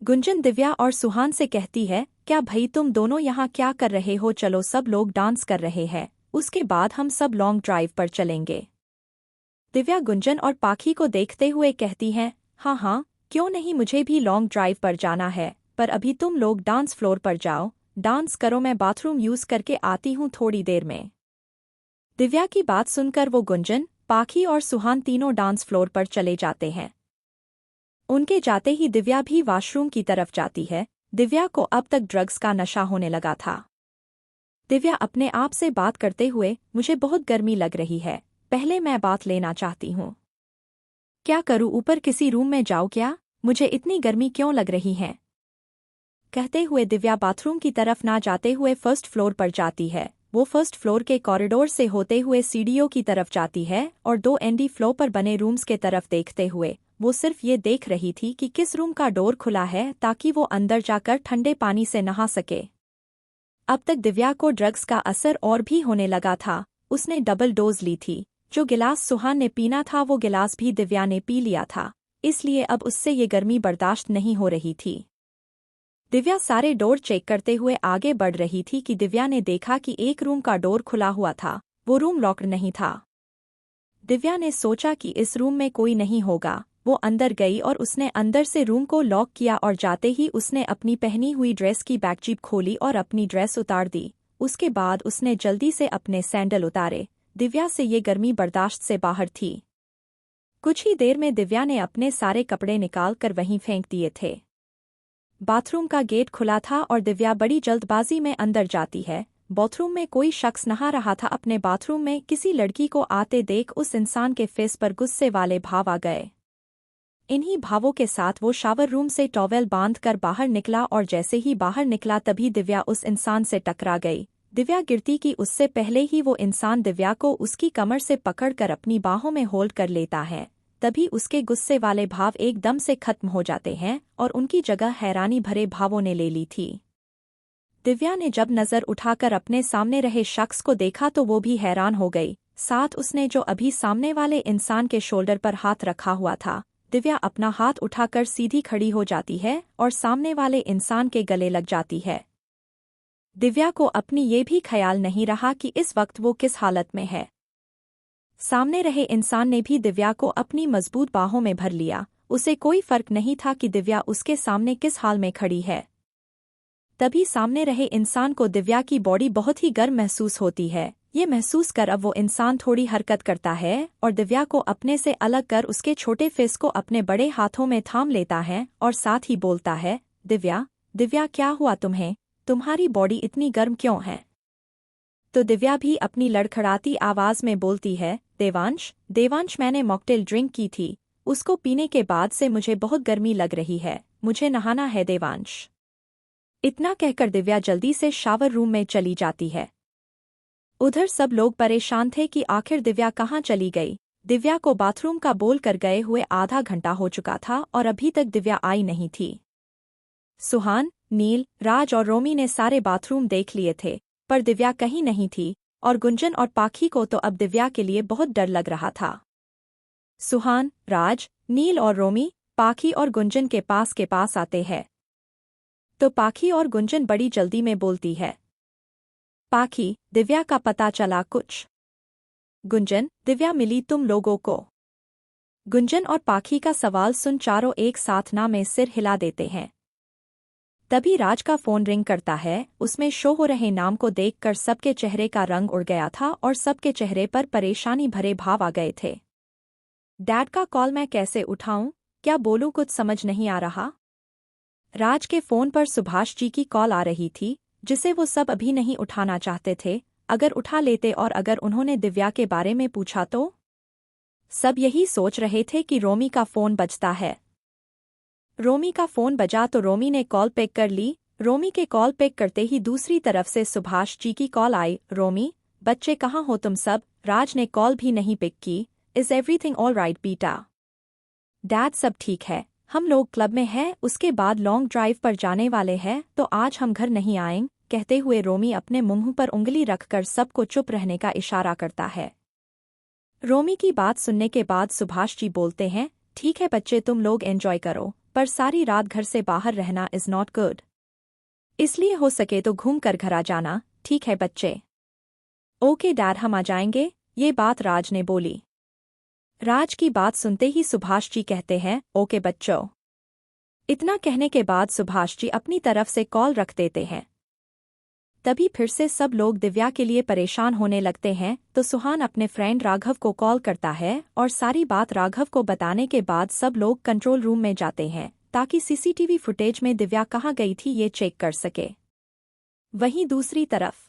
गुंजन दिव्या और सुहान से कहती है, क्या भाई तुम दोनों यहाँ क्या कर रहे हो, चलो सब लोग डांस कर रहे हैं, उसके बाद हम सब लॉन्ग ड्राइव पर चलेंगे। दिव्या गुंजन और पाखी को देखते हुए कहती है, हाँ हाँ क्यों नहीं, मुझे भी लॉन्ग ड्राइव पर जाना है, पर अभी तुम लोग डांस फ्लोर पर जाओ, डांस करो, मैं बाथरूम यूज करके आती हूँ थोड़ी देर में। दिव्या की बात सुनकर वो गुंजन, पाखी और सुहान तीनों डांस फ्लोर पर चले जाते हैं। उनके जाते ही दिव्या भी वॉशरूम की तरफ जाती है। दिव्या को अब तक ड्रग्स का नशा होने लगा था। दिव्या अपने आप से बात करते हुए, मुझे बहुत गर्मी लग रही है, पहले मैं बात लेना चाहती हूँ। क्या करूँ, ऊपर किसी रूम में जाऊँ क्या, मुझे इतनी गर्मी क्यों लग रही है। कहते हुए दिव्या बाथरूम की तरफ ना जाते हुए फर्स्ट फ्लोर पर जाती है। वो फर्स्ट फ्लोर के कॉरिडोर से होते हुए सीढ़ियों की तरफ जाती है और 2 एंडी फ्लोर पर बने रूम्स के तरफ देखते हुए वो सिर्फ ये देख रही थी कि किस रूम का डोर खुला है ताकि वो अंदर जाकर ठंडे पानी से नहा सके। अब तक दिव्या को ड्रग्स का असर और भी होने लगा था। उसने डबल डोज ली थी। जो गिलास सुहान ने पीना था वो गिलास भी दिव्या ने पी लिया था, इसलिए अब उससे ये गर्मी बर्दाश्त नहीं हो रही थी। दिव्या सारे डोर चेक करते हुए आगे बढ़ रही थी कि दिव्या ने देखा कि एक रूम का डोर खुला हुआ था, वो रूम लॉक्ड नहीं था। दिव्या ने सोचा कि इस रूम में कोई नहीं होगा। वो अंदर गई और उसने अंदर से रूम को लॉक किया और जाते ही उसने अपनी पहनी हुई ड्रेस की बैकजीप खोली और अपनी ड्रेस उतार दी। उसके बाद उसने जल्दी से अपने सैंडल उतारे। दिव्या से ये गर्मी बर्दाश्त से बाहर थी। कुछ ही देर में दिव्या ने अपने सारे कपड़े निकाल कर वहीं फेंक दिए थे। बाथरूम का गेट खुला था और दिव्या बड़ी जल्दबाजी में अंदर जाती है। बाथरूम में कोई शख्स नहा रहा था। अपने बाथरूम में किसी लड़की को आते देख उस इंसान के फेस पर गुस्से वाले भाव आ गए। इन्हीं भावों के साथ वो शावर रूम से टॉवेल बांधकर बाहर निकला और जैसे ही बाहर निकला तभी दिव्या उस इंसान से टकरा गई। दिव्या गिरती कि उससे पहले ही वो इंसान दिव्या को उसकी कमर से पकड़कर अपनी बाहों में होल्ड कर लेता है। तभी उसके गुस्से वाले भाव एकदम से खत्म हो जाते हैं और उनकी जगह हैरानी भरे भावों ने ले ली थी। दिव्या ने जब नज़र उठाकर अपने सामने रहे शख्स को देखा तो वो भी हैरान हो गई। साथ उसने जो अभी सामने वाले इंसान के शोल्डर पर हाथ रखा हुआ था। दिव्या अपना हाथ उठाकर सीधी खड़ी हो जाती है और सामने वाले इंसान के गले लग जाती है। दिव्या को अपनी ये भी ख्याल नहीं रहा कि इस वक्त वो किस हालत में है। सामने रहे इंसान ने भी दिव्या को अपनी मजबूत बाहों में भर लिया। उसे कोई फर्क नहीं था कि दिव्या उसके सामने किस हाल में खड़ी है। तभी सामने रहे इंसान को दिव्या की बॉडी बहुत ही गर्म महसूस होती है। ये महसूस कर अब वो इंसान थोड़ी हरकत करता है और दिव्या को अपने से अलग कर उसके छोटे फेस को अपने बड़े हाथों में थाम लेता है और साथ ही बोलता है, दिव्या, दिव्या क्या हुआ तुम्हें, तुम्हारी बॉडी इतनी गर्म क्यों है। तो दिव्या भी अपनी लड़खड़ाती आवाज में बोलती है, देवांश, देवांश मैंने मॉकटेल ड्रिंक की थी, उसको पीने के बाद से मुझे बहुत गर्मी लग रही है, मुझे नहाना है देवांश। इतना कहकर दिव्या जल्दी से शावर रूम में चली जाती है। उधर सब लोग परेशान थे कि आखिर दिव्या कहाँ चली गई। दिव्या को बाथरूम का बोल कर गए हुए आधा घंटा हो चुका था और अभी तक दिव्या आई नहीं थी। सुहान, नील, राज और रोमी ने सारे बाथरूम देख लिए थे, पर दिव्या कहीं नहीं थी और गुंजन और पाखी को तो अब दिव्या के लिए बहुत डर लग रहा था। सुहान, राज, नील और रोमी पाखी और गुंजन के पास आते हैं। तो पाखी और गुंजन बड़ी जल्दी में बोलती है, पाखी, दिव्या का पता चला कुछ। गुंजन, दिव्या मिली तुम लोगों को? गुंजन और पाखी का सवाल सुन चारों एक साथ ना में सिर हिला देते हैं। तभी राज का फोन रिंग करता है। उसमें शो हो रहे नाम को देखकर सबके चेहरे का रंग उड़ गया था और सबके चेहरे पर परेशानी भरे भाव आ गए थे। डैड का कॉल मैं कैसे उठाऊं? क्या बोलूं? कुछ समझ नहीं आ रहा। राज के फोन पर सुभाष जी की कॉल आ रही थी, जिसे वो सब अभी नहीं उठाना चाहते थे। अगर उठा लेते और अगर उन्होंने दिव्या के बारे में पूछा तो? सब यही सोच रहे थे कि रोमी का फोन बजता है। रोमी का फोन बजा तो रोमी ने कॉल पिक कर ली। रोमी के कॉल पिक करते ही दूसरी तरफ से सुभाष जी की कॉल आई। रोमी, बच्चे कहाँ हो तुम सब? राज ने कॉल भी नहीं पिक की। इज एवरीथिंग ऑल राइट बेटा? डैड सब ठीक है, हम लोग क्लब में हैं, उसके बाद लॉन्ग ड्राइव पर जाने वाले हैं, तो आज हम घर नहीं आएंगे। कहते हुए रोमी अपने मुंह पर उंगली रखकर सबको चुप रहने का इशारा करता है। रोमी की बात सुनने के बाद सुभाष जी बोलते हैं, ठीक है बच्चे, तुम लोग एंजॉय करो, पर सारी रात घर से बाहर रहना इज नॉट गुड, इसलिए हो सके तो घूम कर घर आ जाना, ठीक है बच्चे? ओके डैड, हम आ जाएंगे। ये बात राज ने बोली। राज की बात सुनते ही सुभाष जी कहते हैं, ओके बच्चों। इतना कहने के बाद सुभाष जी अपनी तरफ से कॉल रख देते हैं। तभी फिर से सब लोग दिव्या के लिए परेशान होने लगते हैं, तो सुहान अपने फ्रेंड राघव को कॉल करता है और सारी बात राघव को बताने के बाद सब लोग कंट्रोल रूम में जाते हैं ताकि सीसीटीवी फुटेज में दिव्या कहाँ गई थी ये चेक कर सके। वहीं दूसरी तरफ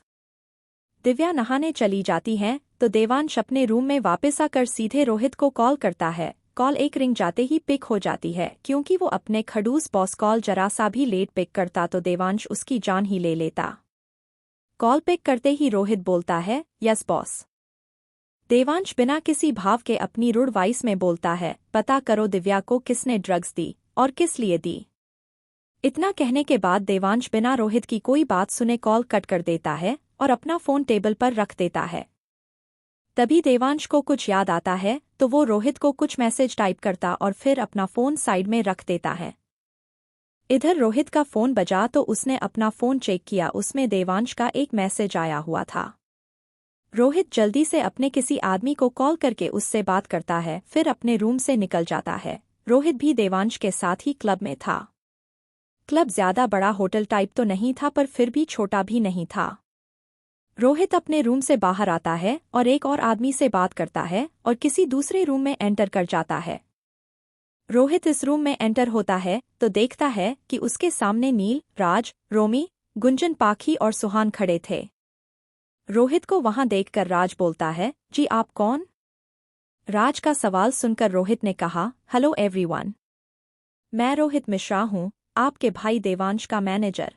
दिव्या नहाने चली जाती हैं, तो देवांश अपने रूम में वापस आकर सीधे रोहित को कॉल करता है। कॉल एक रिंग जाते ही पिक हो जाती है, क्योंकि वो अपने खड़ूस बॉस कॉल जरा सा भी लेट पिक करता तो देवांश उसकी जान ही ले लेता। कॉल पिक करते ही रोहित बोलता है, यस बॉस। देवांश बिना किसी भाव के अपनी रुड़ वॉइस में बोलता है, पता करो दिव्या को किसने ड्रग्स दी और किस लिए दी। इतना कहने के बाद देवांश बिना रोहित की कोई बात सुने कॉल कट कर देता है और अपना फोन टेबल पर रख देता है। तभी देवांश को कुछ याद आता है, तो वो रोहित को कुछ मैसेज टाइप करता और फिर अपना फोन साइड में रख देता है। इधर रोहित का फोन बजा तो उसने अपना फोन चेक किया, उसमें देवांश का एक मैसेज आया हुआ था। रोहित जल्दी से अपने किसी आदमी को कॉल करके उससे बात करता है, फिर अपने रूम से निकल जाता है। रोहित भी देवांश के साथ ही क्लब में था। क्लब ज्यादा बड़ा होटल टाइप तो नहीं था, पर फिर भी छोटा भी नहीं था। रोहित अपने रूम से बाहर आता है और एक और आदमी से बात करता है और किसी दूसरे रूम में एंटर कर जाता है। रोहित इस रूम में एंटर होता है तो देखता है कि उसके सामने नील, राज, रोमी, गुंजन, पाखी और सुहान खड़े थे। रोहित को वहां देखकर राज बोलता है, जी आप कौन? राज का सवाल सुनकर रोहित ने कहा, हेलो एवरीवन, मैं रोहित मिश्रा हूं, आपके भाई देवांश का मैनेजर।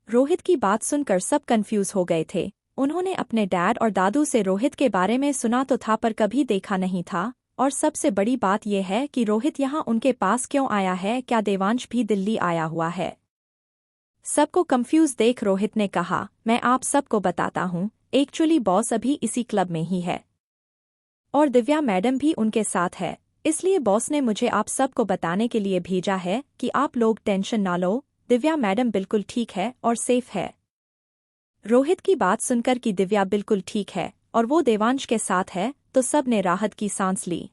रोहित की बात सुनकर सब कंफ्यूज हो गए थे। उन्होंने अपने डैड और दादू से रोहित के बारे में सुना तो था, पर कभी देखा नहीं था। और सबसे बड़ी बात यह है कि रोहित यहाँ उनके पास क्यों आया है? क्या देवांश भी दिल्ली आया हुआ है? सबको कंफ्यूज देख रोहित ने कहा, मैं आप सबको बताता हूँ, एक्चुअली बॉस अभी इसी क्लब में ही है और दिव्या मैडम भी उनके साथ है, इसलिए बॉस ने मुझे आप सबको बताने के लिए भेजा है कि आप लोग टेंशन ना लो, दिव्या मैडम बिल्कुल ठीक है और सेफ है। रोहित की बात सुनकर कि दिव्या बिल्कुल ठीक है और वो देवांश के साथ है, तो सब ने राहत की सांस ली,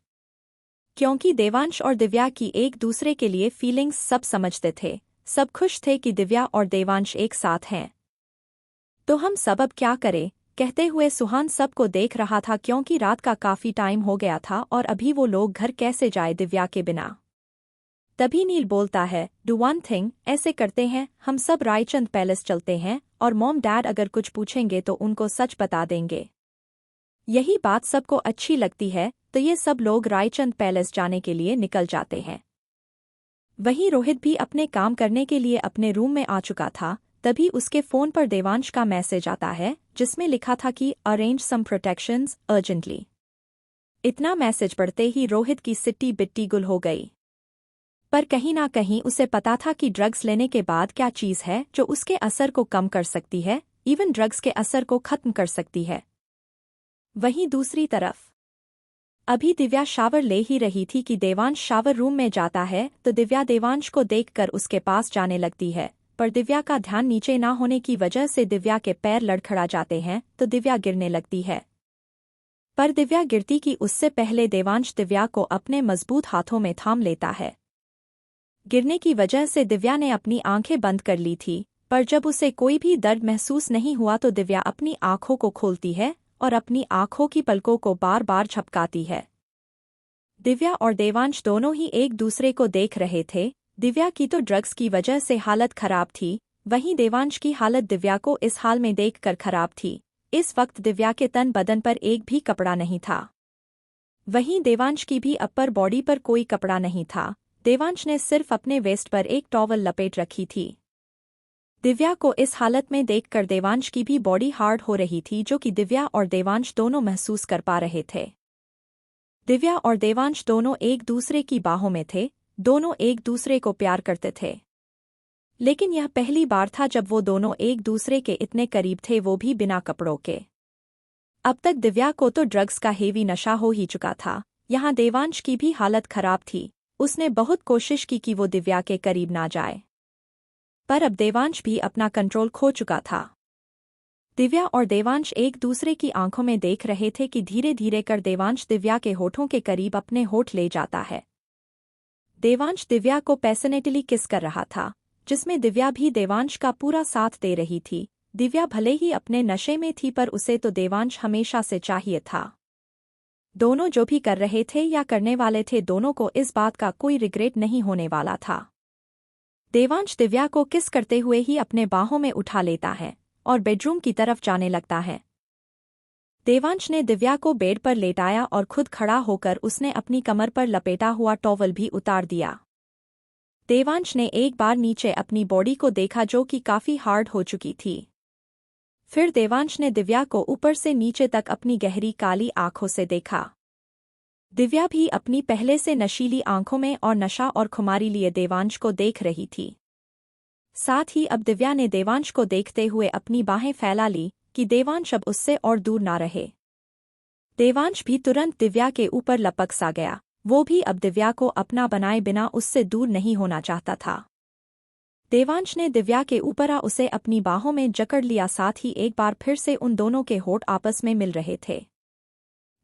क्योंकि देवांश और दिव्या की एक दूसरे के लिए फीलिंग्स सब समझते थे। सब खुश थे कि दिव्या और देवांश एक साथ हैं। तो हम सब अब क्या करें? कहते हुए सुहान सबको देख रहा था, क्योंकि रात का काफी टाइम हो गया था और अभी वो लोग घर कैसे जाए दिव्या के बिना। तभी नील बोलता है, डू वन थिंग, ऐसे करते हैं, हम सब रायचंद पैलेस चलते हैं और मॉम डैड अगर कुछ पूछेंगे तो उनको सच बता देंगे। यही बात सबको अच्छी लगती है, तो ये सब लोग रायचंद पैलेस जाने के लिए निकल जाते हैं। वहीं रोहित भी अपने काम करने के लिए अपने रूम में आ चुका था। तभी उसके फोन पर देवांश का मैसेज आता है, जिसमें लिखा था कि अरेंज सम प्रोटेक्शंस अर्जेंटली। इतना मैसेज पढ़ते ही रोहित की सिट्टी बिट्टी गुल हो गई। पर कहीं ना कहीं उसे पता था कि ड्रग्स लेने के बाद क्या चीज है जो उसके असर को कम कर सकती है, इवन ड्रग्स के असर को खत्म कर सकती है। वहीं दूसरी तरफ अभी दिव्या शावर ले ही रही थी कि देवांश शावर रूम में जाता है, तो दिव्या देवांश को देखकर उसके पास जाने लगती है। पर दिव्या का ध्यान नीचे ना होने की वजह से दिव्या के पैर लड़खड़ा जाते हैं तो दिव्या गिरने लगती है। पर दिव्या गिरती की उससे पहले देवांश दिव्या को अपने मजबूत हाथों में थाम लेता है। गिरने की वजह से दिव्या ने अपनी आंखें बंद कर ली थी, पर जब उसे कोई भी दर्द महसूस नहीं हुआ तो दिव्या अपनी आंखों को खोलती है और अपनी आंखों की पलकों को बार बार झपकाती है। दिव्या और देवांश दोनों ही एक दूसरे को देख रहे थे। दिव्या की तो ड्रग्स की वजह से हालत खराब थी, वहीं देवांश की हालत दिव्या को इस हाल में देखकर खराब थी। इस वक्त दिव्या के तन बदन पर एक भी कपड़ा नहीं था। वहीं देवांश की भी अपर बॉडी पर कोई कपड़ा नहीं था। देवांश ने सिर्फ अपने वेस्ट पर एक टॉवल लपेट रखी थी। दिव्या को इस हालत में देखकर देवांश की भी बॉडी हार्ड हो रही थी, जो कि दिव्या और देवांश दोनों महसूस कर पा रहे थे। दिव्या और देवांश दोनों एक दूसरे की बाहों में थे, दोनों एक दूसरे को प्यार करते थे। लेकिन यह पहली बार था जब वो दोनों एक दूसरे के इतने करीब थे, वो भी बिना कपड़ों के। अब तक दिव्या को तो ड्रग्स का हेवी नशा हो ही चुका था, यहाँ देवांश की भी हालत खराब थी। उसने बहुत कोशिश की कि वो दिव्या के करीब ना जाए, पर अब देवांश भी अपना कंट्रोल खो चुका था। दिव्या और देवांश एक दूसरे की आंखों में देख रहे थे कि धीरे धीरे कर देवांश दिव्या के होठों के करीब अपने होठ ले जाता है। देवांश दिव्या को पैशनेटली किस कर रहा था, जिसमें दिव्या भी देवांश का पूरा साथ दे रही थी। दिव्या भले ही अपने नशे में थी, पर उसे तो देवांश हमेशा से चाहिए था। दोनों जो भी कर रहे थे या करने वाले थे, दोनों को इस बात का कोई रिग्रेट नहीं होने वाला था। देवांश दिव्या को किस करते हुए ही अपने बाहों में उठा लेता है और बेडरूम की तरफ जाने लगता है। देवांश ने दिव्या को बेड पर लेटाया और खुद खड़ा होकर उसने अपनी कमर पर लपेटा हुआ टॉवल भी उतार दिया। देवांश ने एक बार नीचे अपनी बॉडी को देखा, जो कि काफी हार्ड हो चुकी थी। फिर देवांश ने दिव्या को ऊपर से नीचे तक अपनी गहरी काली आंखों से देखा। दिव्या भी अपनी पहले से नशीली आंखों में और नशा और खुमारी लिए देवांश को देख रही थी। साथ ही अब दिव्या ने देवांश को देखते हुए अपनी बाहें फैला ली कि देवांश अब उससे और दूर ना रहे। देवांश भी तुरंत दिव्या के ऊपर लपक सा गया। वो भी अब दिव्या को अपना बनाए बिना उससे दूर नहीं होना चाहता था। देवांश ने दिव्या के ऊपर उसे अपनी बाहों में जकड़ लिया, साथ ही एक बार फिर से उन दोनों के होठ आपस में मिल रहे थे।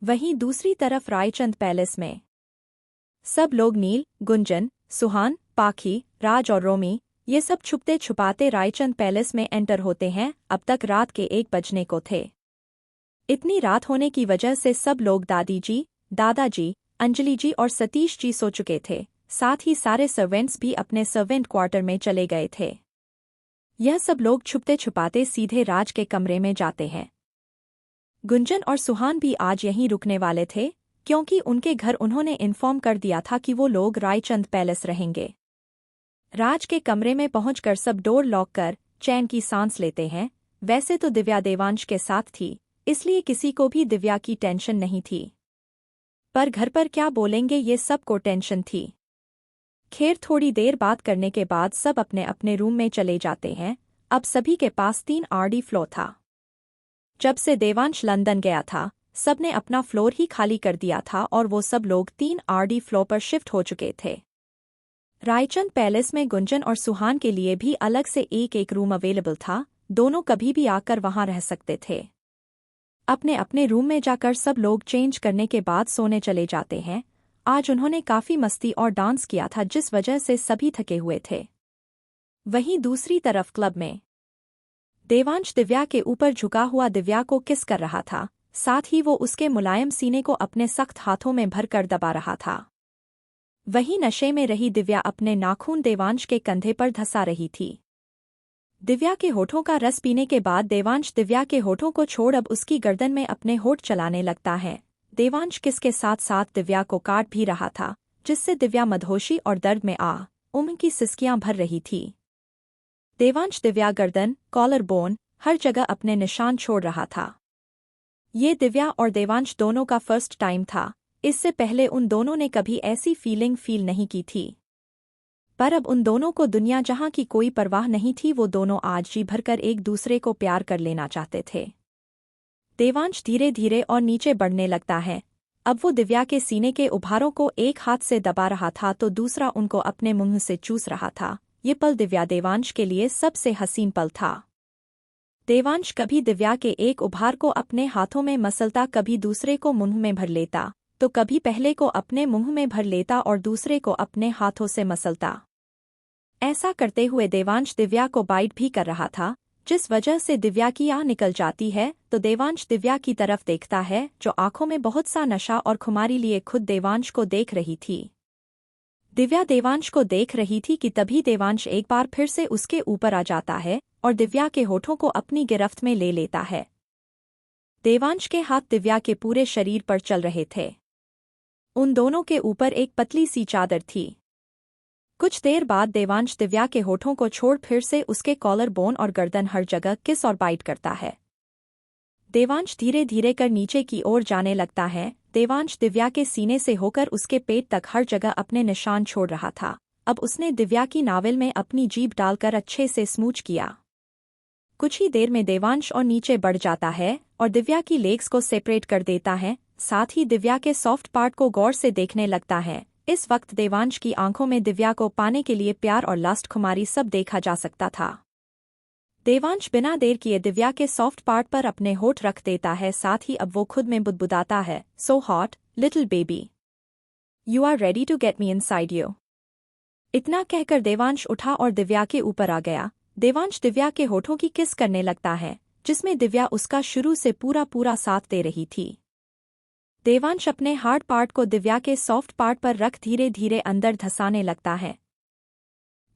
वहीं दूसरी तरफ रायचंद पैलेस में सब लोग नील, गुंजन, सुहान, पाखी, राज और रोमी ये सब छुपते छुपाते रायचंद पैलेस में एंटर होते हैं। अब तक रात के 1 बजने को थे। इतनी रात होने की वजह से सब लोग दादी जी, दादाजी, अंजलि जी और सतीश जी सो चुके थे। साथ ही सारे सर्वेंट्स भी अपने सर्वेंट क्वार्टर में चले गए थे। यह सब लोग छुपते छुपाते सीधे राज के कमरे में जाते हैं। गुंजन और सुहान भी आज यहीं रुकने वाले थे, क्योंकि उनके घर उन्होंने इन्फॉर्म कर दिया था कि वो लोग रायचंद पैलेस रहेंगे। राज के कमरे में पहुंचकर सब डोर लॉक कर चैन की सांस लेते हैं। वैसे तो दिव्या देवांश के साथ थी, इसलिए किसी को भी दिव्या की टेंशन नहीं थी, पर घर पर क्या बोलेंगे ये सबको टेंशन थी। खैर थोड़ी देर बात करने के बाद सब अपने अपने रूम में चले जाते हैं। अब सभी के पास 3 RD फ्लोर था। जब से देवांश लंदन गया था, सबने अपना फ्लोर ही खाली कर दिया था और वो सब लोग 3 RD फ्लोर पर शिफ्ट हो चुके थे। रायचंद पैलेस में गुंजन और सुहान के लिए भी अलग से एक रूम अवेलेबल था। दोनों कभी भी आकर वहां रह सकते थे। अपने अपने रूम में जाकर सब लोग चेंज करने के बाद सोने चले जाते हैं। आज उन्होंने काफी मस्ती और डांस किया था, जिस वजह से सभी थके हुए थे। वहीं दूसरी तरफ क्लब में देवांश दिव्या के ऊपर झुका हुआ दिव्या को किस कर रहा था, साथ ही वो उसके मुलायम सीने को अपने सख्त हाथों में भरकर दबा रहा था। वहीं नशे में रही दिव्या अपने नाखून देवांश के कंधे पर धंसा रही थी। दिव्या के होठों का रस पीने के बाद देवांश दिव्या के होठों को छोड़ अब उसकी गर्दन में अपने होठ चलाने लगता है। देवांश किस के साथ साथ दिव्या को काट भी रहा था, जिससे दिव्या मदहोशी और दर्द में उनकी सिसकियां भर रही थी। देवांश दिव्या गर्दन, कॉलर बोन हर जगह अपने निशान छोड़ रहा था। ये दिव्या और देवांश दोनों का फर्स्ट टाइम था। इससे पहले उन दोनों ने कभी ऐसी फीलिंग फील नहीं की थी। पर अब उन दोनों को दुनिया जहां की कोई परवाह नहीं थी। वो दोनों आज जी भरकर एक दूसरे को प्यार कर लेना चाहते थे। देवांश धीरे धीरे और नीचे बढ़ने लगता है। अब वो दिव्या के सीने के उभारों को एक हाथ से दबा रहा था तो दूसरा उनको अपने मुंह से चूस रहा था। ये पल दिव्या देवांश के लिए सबसे हसीन पल था। देवांश कभी दिव्या के एक उपहार को अपने हाथों में मसलता, कभी दूसरे को मुंह में भर लेता, तो कभी पहले को अपने मुंह में भर लेता और दूसरे को अपने हाथों से मसलता। ऐसा करते हुए देवांश दिव्या को बाइट भी कर रहा था, जिस वजह से दिव्या की आंख निकल जाती है। तो देवांश दिव्या की तरफ देखता है, जो आंखों में बहुत सा नशा और खुमारी लिए खुद देवांश को देख रही थी। दिव्या देवांश को देख रही थी कि तभी देवांश एक बार फिर से उसके ऊपर आ जाता है और दिव्या के होठों को अपनी गिरफ्त में ले लेता है। देवांश के हाथ दिव्या के पूरे शरीर पर चल रहे थे। उन दोनों के ऊपर एक पतली सी चादर थी। कुछ देर बाद देवांश दिव्या के होठों को छोड़ फिर से उसके कॉलर बोन और गर्दन हर जगह किस और बाइट करता है। देवांश धीरे धीरे कर नीचे की ओर जाने लगता है। देवांश दिव्या के सीने से होकर उसके पेट तक हर जगह अपने निशान छोड़ रहा था। अब उसने दिव्या की नावल में अपनी जीभ डालकर अच्छे से स्मूच किया। कुछ ही देर में देवांश और नीचे बढ़ जाता है और दिव्या की लेग्स को सेपरेट कर देता है। साथ ही दिव्या के सॉफ्ट पार्ट को गौर से देखने लगता है। इस वक्त देवांश की आंखों में दिव्या को पाने के लिए प्यार और लास्ट खुमारी सब देखा जा सकता था। देवांश बिना देर किए दिव्या के सॉफ्ट पार्ट पर अपने होठ रख देता है। साथ ही अब वो खुद में बुदबुदाता है, so hot little baby, you are ready to get me inside you. इतना कहकर देवांश उठा और दिव्या के ऊपर आ गया। देवांश दिव्या के होठों की किस करने लगता है, जिसमें दिव्या उसका शुरू से पूरा साथ दे रही थी। देवांश अपने हार्ड पार्ट को दिव्या के सॉफ्ट पार्ट पर रख धीरे धीरे अंदर धंसाने लगता है।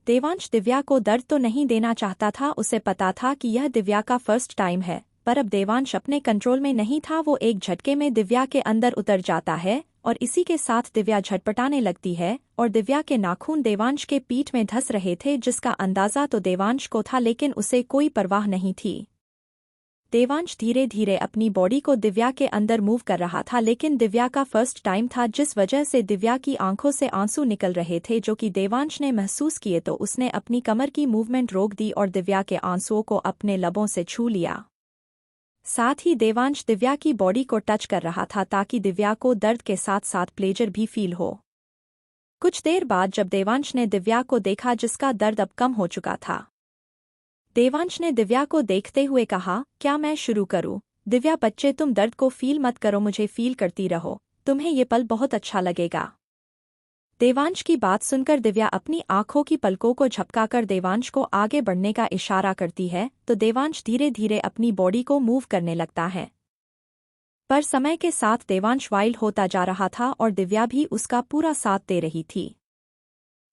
देवांश दिव्या को दर्द तो नहीं देना चाहता था, उसे पता था कि यह दिव्या का फर्स्ट टाइम है, पर अब देवांश अपने कंट्रोल में नहीं था। वो एक झटके में दिव्या के अंदर उतर जाता है और इसी के साथ दिव्या झटपटाने लगती है और दिव्या के नाखून देवांश के पीठ में धंस रहे थे, जिसका अंदाजा तो देवांश को था, लेकिन उसे कोई परवाह नहीं थी। देवांश धीरे धीरे अपनी बॉडी को दिव्या के अंदर मूव कर रहा था, लेकिन दिव्या का फर्स्ट टाइम था, जिस वजह से दिव्या की आंखों से आंसू निकल रहे थे, जो कि देवांश ने महसूस किए। तो उसने अपनी कमर की मूवमेंट रोक दी और दिव्या के आंसुओं को अपने लबों से छू लिया। साथ ही देवांश दिव्या की बॉडी को टच कर रहा था ताकि दिव्या को दर्द के साथ साथ प्लेजर भी फील हो। कुछ देर बाद जब देवांश ने दिव्या को देखा, जिसका दर्द अब कम हो चुका था, देवांश ने दिव्या को देखते हुए कहा, क्या मैं शुरू करूं? दिव्या बच्चे, तुम दर्द को फील मत करो, मुझे फील करती रहो, तुम्हें ये पल बहुत अच्छा लगेगा। देवांश की बात सुनकर दिव्या अपनी आंखों की पलकों को झपकाकर देवांश को आगे बढ़ने का इशारा करती है, तो देवांश धीरे धीरे अपनी बॉडी को मूव करने लगता है। पर समय के साथ देवांश वाइल्ड होता जा रहा था और दिव्या भी उसका पूरा साथ दे रही थी।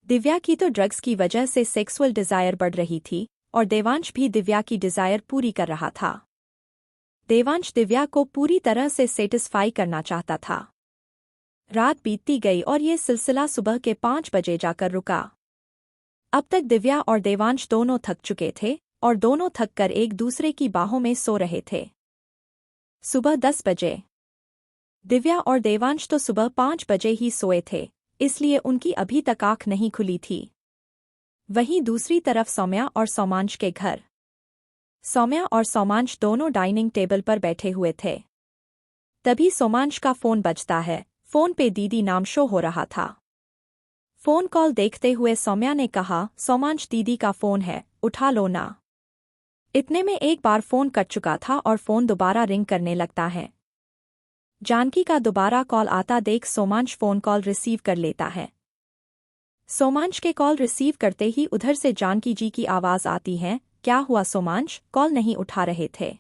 दिव्या की तो ड्रग्स की वजह से सेक्सुअल डिजायर बढ़ रही थी और देवांश भी दिव्या की डिजायर पूरी कर रहा था। देवांश दिव्या को पूरी तरह से सेटिस्फाई करना चाहता था। रात बीतती गई और ये सिलसिला सुबह के 5 बजे जाकर रुका। अब तक दिव्या और देवांश दोनों थक चुके थे और दोनों थक कर एक दूसरे की बाहों में सो रहे थे। सुबह 10 बजे। दिव्या और देवांश तो सुबह 5 बजे ही सोए थे, इसलिए उनकी अभी तक आंख नहीं खुली थी। वहीं दूसरी तरफ सौम्या और सोमांश के घर। सौम्या और सोमांश दोनों डाइनिंग टेबल पर बैठे हुए थे। तभी सोमांश का फोन बजता है। फोन पे दीदी नाम शो हो रहा था। फोन कॉल देखते हुए सौम्या ने कहा, सोमांश दीदी का फोन है, उठा लो ना। इतने में एक बार फोन कट चुका था और फोन दोबारा रिंग करने लगता है। जानकी का दोबारा कॉल आता देख सोमांश फोन कॉल रिसीव कर लेता है। सोमांश के कॉल रिसीव करते ही उधर से जानकी जी की आवाज आती है, क्या हुआ सोमांश, कॉल नहीं उठा रहे थे?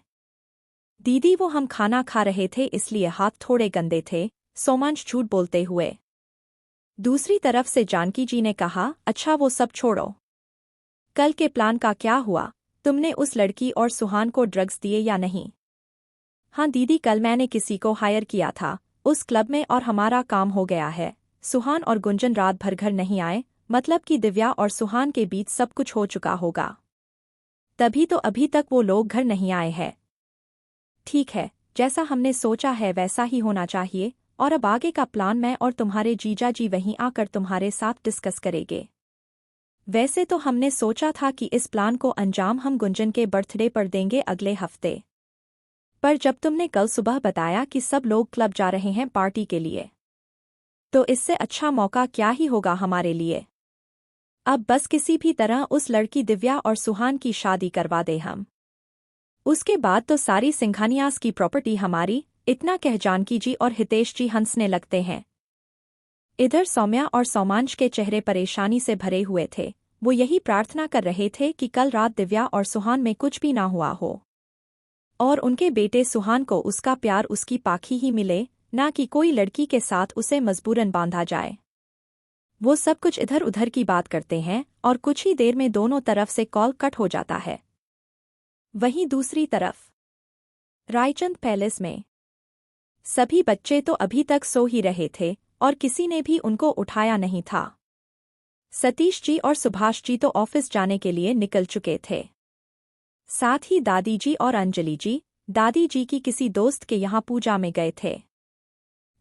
दीदी वो हम खाना खा रहे थे इसलिए हाथ थोड़े गंदे थे, सोमांश झूठ बोलते हुए। दूसरी तरफ से जानकी जी ने कहा, अच्छा वो सब छोड़ो, कल के प्लान का क्या हुआ? तुमने उस लड़की और सुहान को ड्रग्स दिए या नहीं? हाँ दीदी, कल मैंने किसी को हायर किया था उस क्लब में और हमारा काम हो गया है। सुहान और गुंजन रात भर घर नहीं आए, मतलब कि दिव्या और सुहान के बीच सब कुछ हो चुका होगा, तभी तो अभी तक वो लोग घर नहीं आए हैं। ठीक है, जैसा हमने सोचा है वैसा ही होना चाहिए, और अब आगे का प्लान मैं और तुम्हारे जीजा जी वहीं आकर तुम्हारे साथ डिस्कस करेंगे। वैसे तो हमने सोचा था कि इस प्लान को अंजाम हम गुंजन के बर्थडे पर देंगे अगले हफ्ते, पर जब तुमने कल सुबह बताया कि सब लोग क्लब जा रहे हैं पार्टी के लिए, तो इससे अच्छा मौका क्या ही होगा हमारे लिए। अब बस किसी भी तरह उस लड़की दिव्या और सुहान की शादी करवा दे हम। उसके बाद तो सारी सिंघानियास की प्रॉपर्टी हमारी, इतना कह जानकी जी और हितेश जी हंसने लगते हैं। इधर सौम्या और सोमांश के चेहरे परेशानी से भरे हुए थे। वो यही प्रार्थना कर रहे थे कि कल रात दिव्या और सुहान में कुछ भी ना हुआ हो और उनके बेटे सुहान को उसका प्यार उसकी पाखी ही मिले, ना कि कोई लड़की के साथ उसे मजबूरन बांधा जाए। वो सब कुछ इधर उधर की बात करते हैं और कुछ ही देर में दोनों तरफ से कॉल कट हो जाता है। वहीं दूसरी तरफ रायचंद पैलेस में सभी बच्चे तो अभी तक सो ही रहे थे और किसी ने भी उनको उठाया नहीं था। सतीश जी और सुभाष जी तो ऑफिस जाने के लिए निकल चुके थे। साथ ही दादी जी और अंजलि जी दादी जी की किसी दोस्त के यहाँ पूजा में गए थे।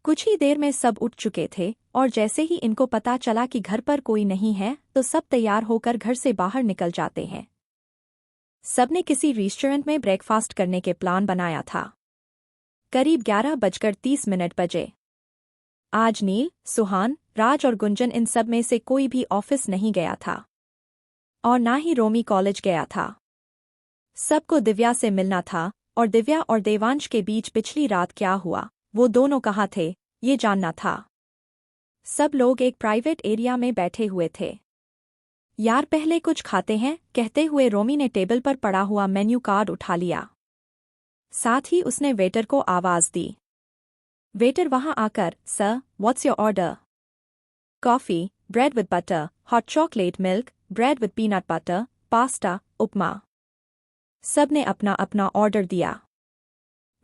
कुछ ही देर में सब उठ चुके थे और जैसे ही इनको पता चला कि घर पर कोई नहीं है तो सब तैयार होकर घर से बाहर निकल जाते हैं। सबने किसी रेस्टोरेंट में ब्रेकफास्ट करने के प्लान बनाया था। करीब 11:30 बजे। आज नील, सुहान, राज और गुंजन इन सब में से कोई भी ऑफिस नहीं गया था और ना ही रोमी कॉलेज गया था। सबको दिव्या से मिलना था और दिव्या और देवांश के बीच पिछली रात क्या हुआ, वो दोनों कहाँ थे, ये जानना था। सब लोग एक प्राइवेट एरिया में बैठे हुए थे। यार पहले कुछ खाते हैं, कहते हुए रोमी ने टेबल पर पड़ा हुआ मेन्यू कार्ड उठा लिया। साथ ही उसने वेटर को आवाज दी। वेटर वहां आकर, sir, what's your order? Coffee, bread with butter, hot chocolate milk, bread with peanut butter, pasta, upma. सब ने अपना अपना ऑर्डर दिया।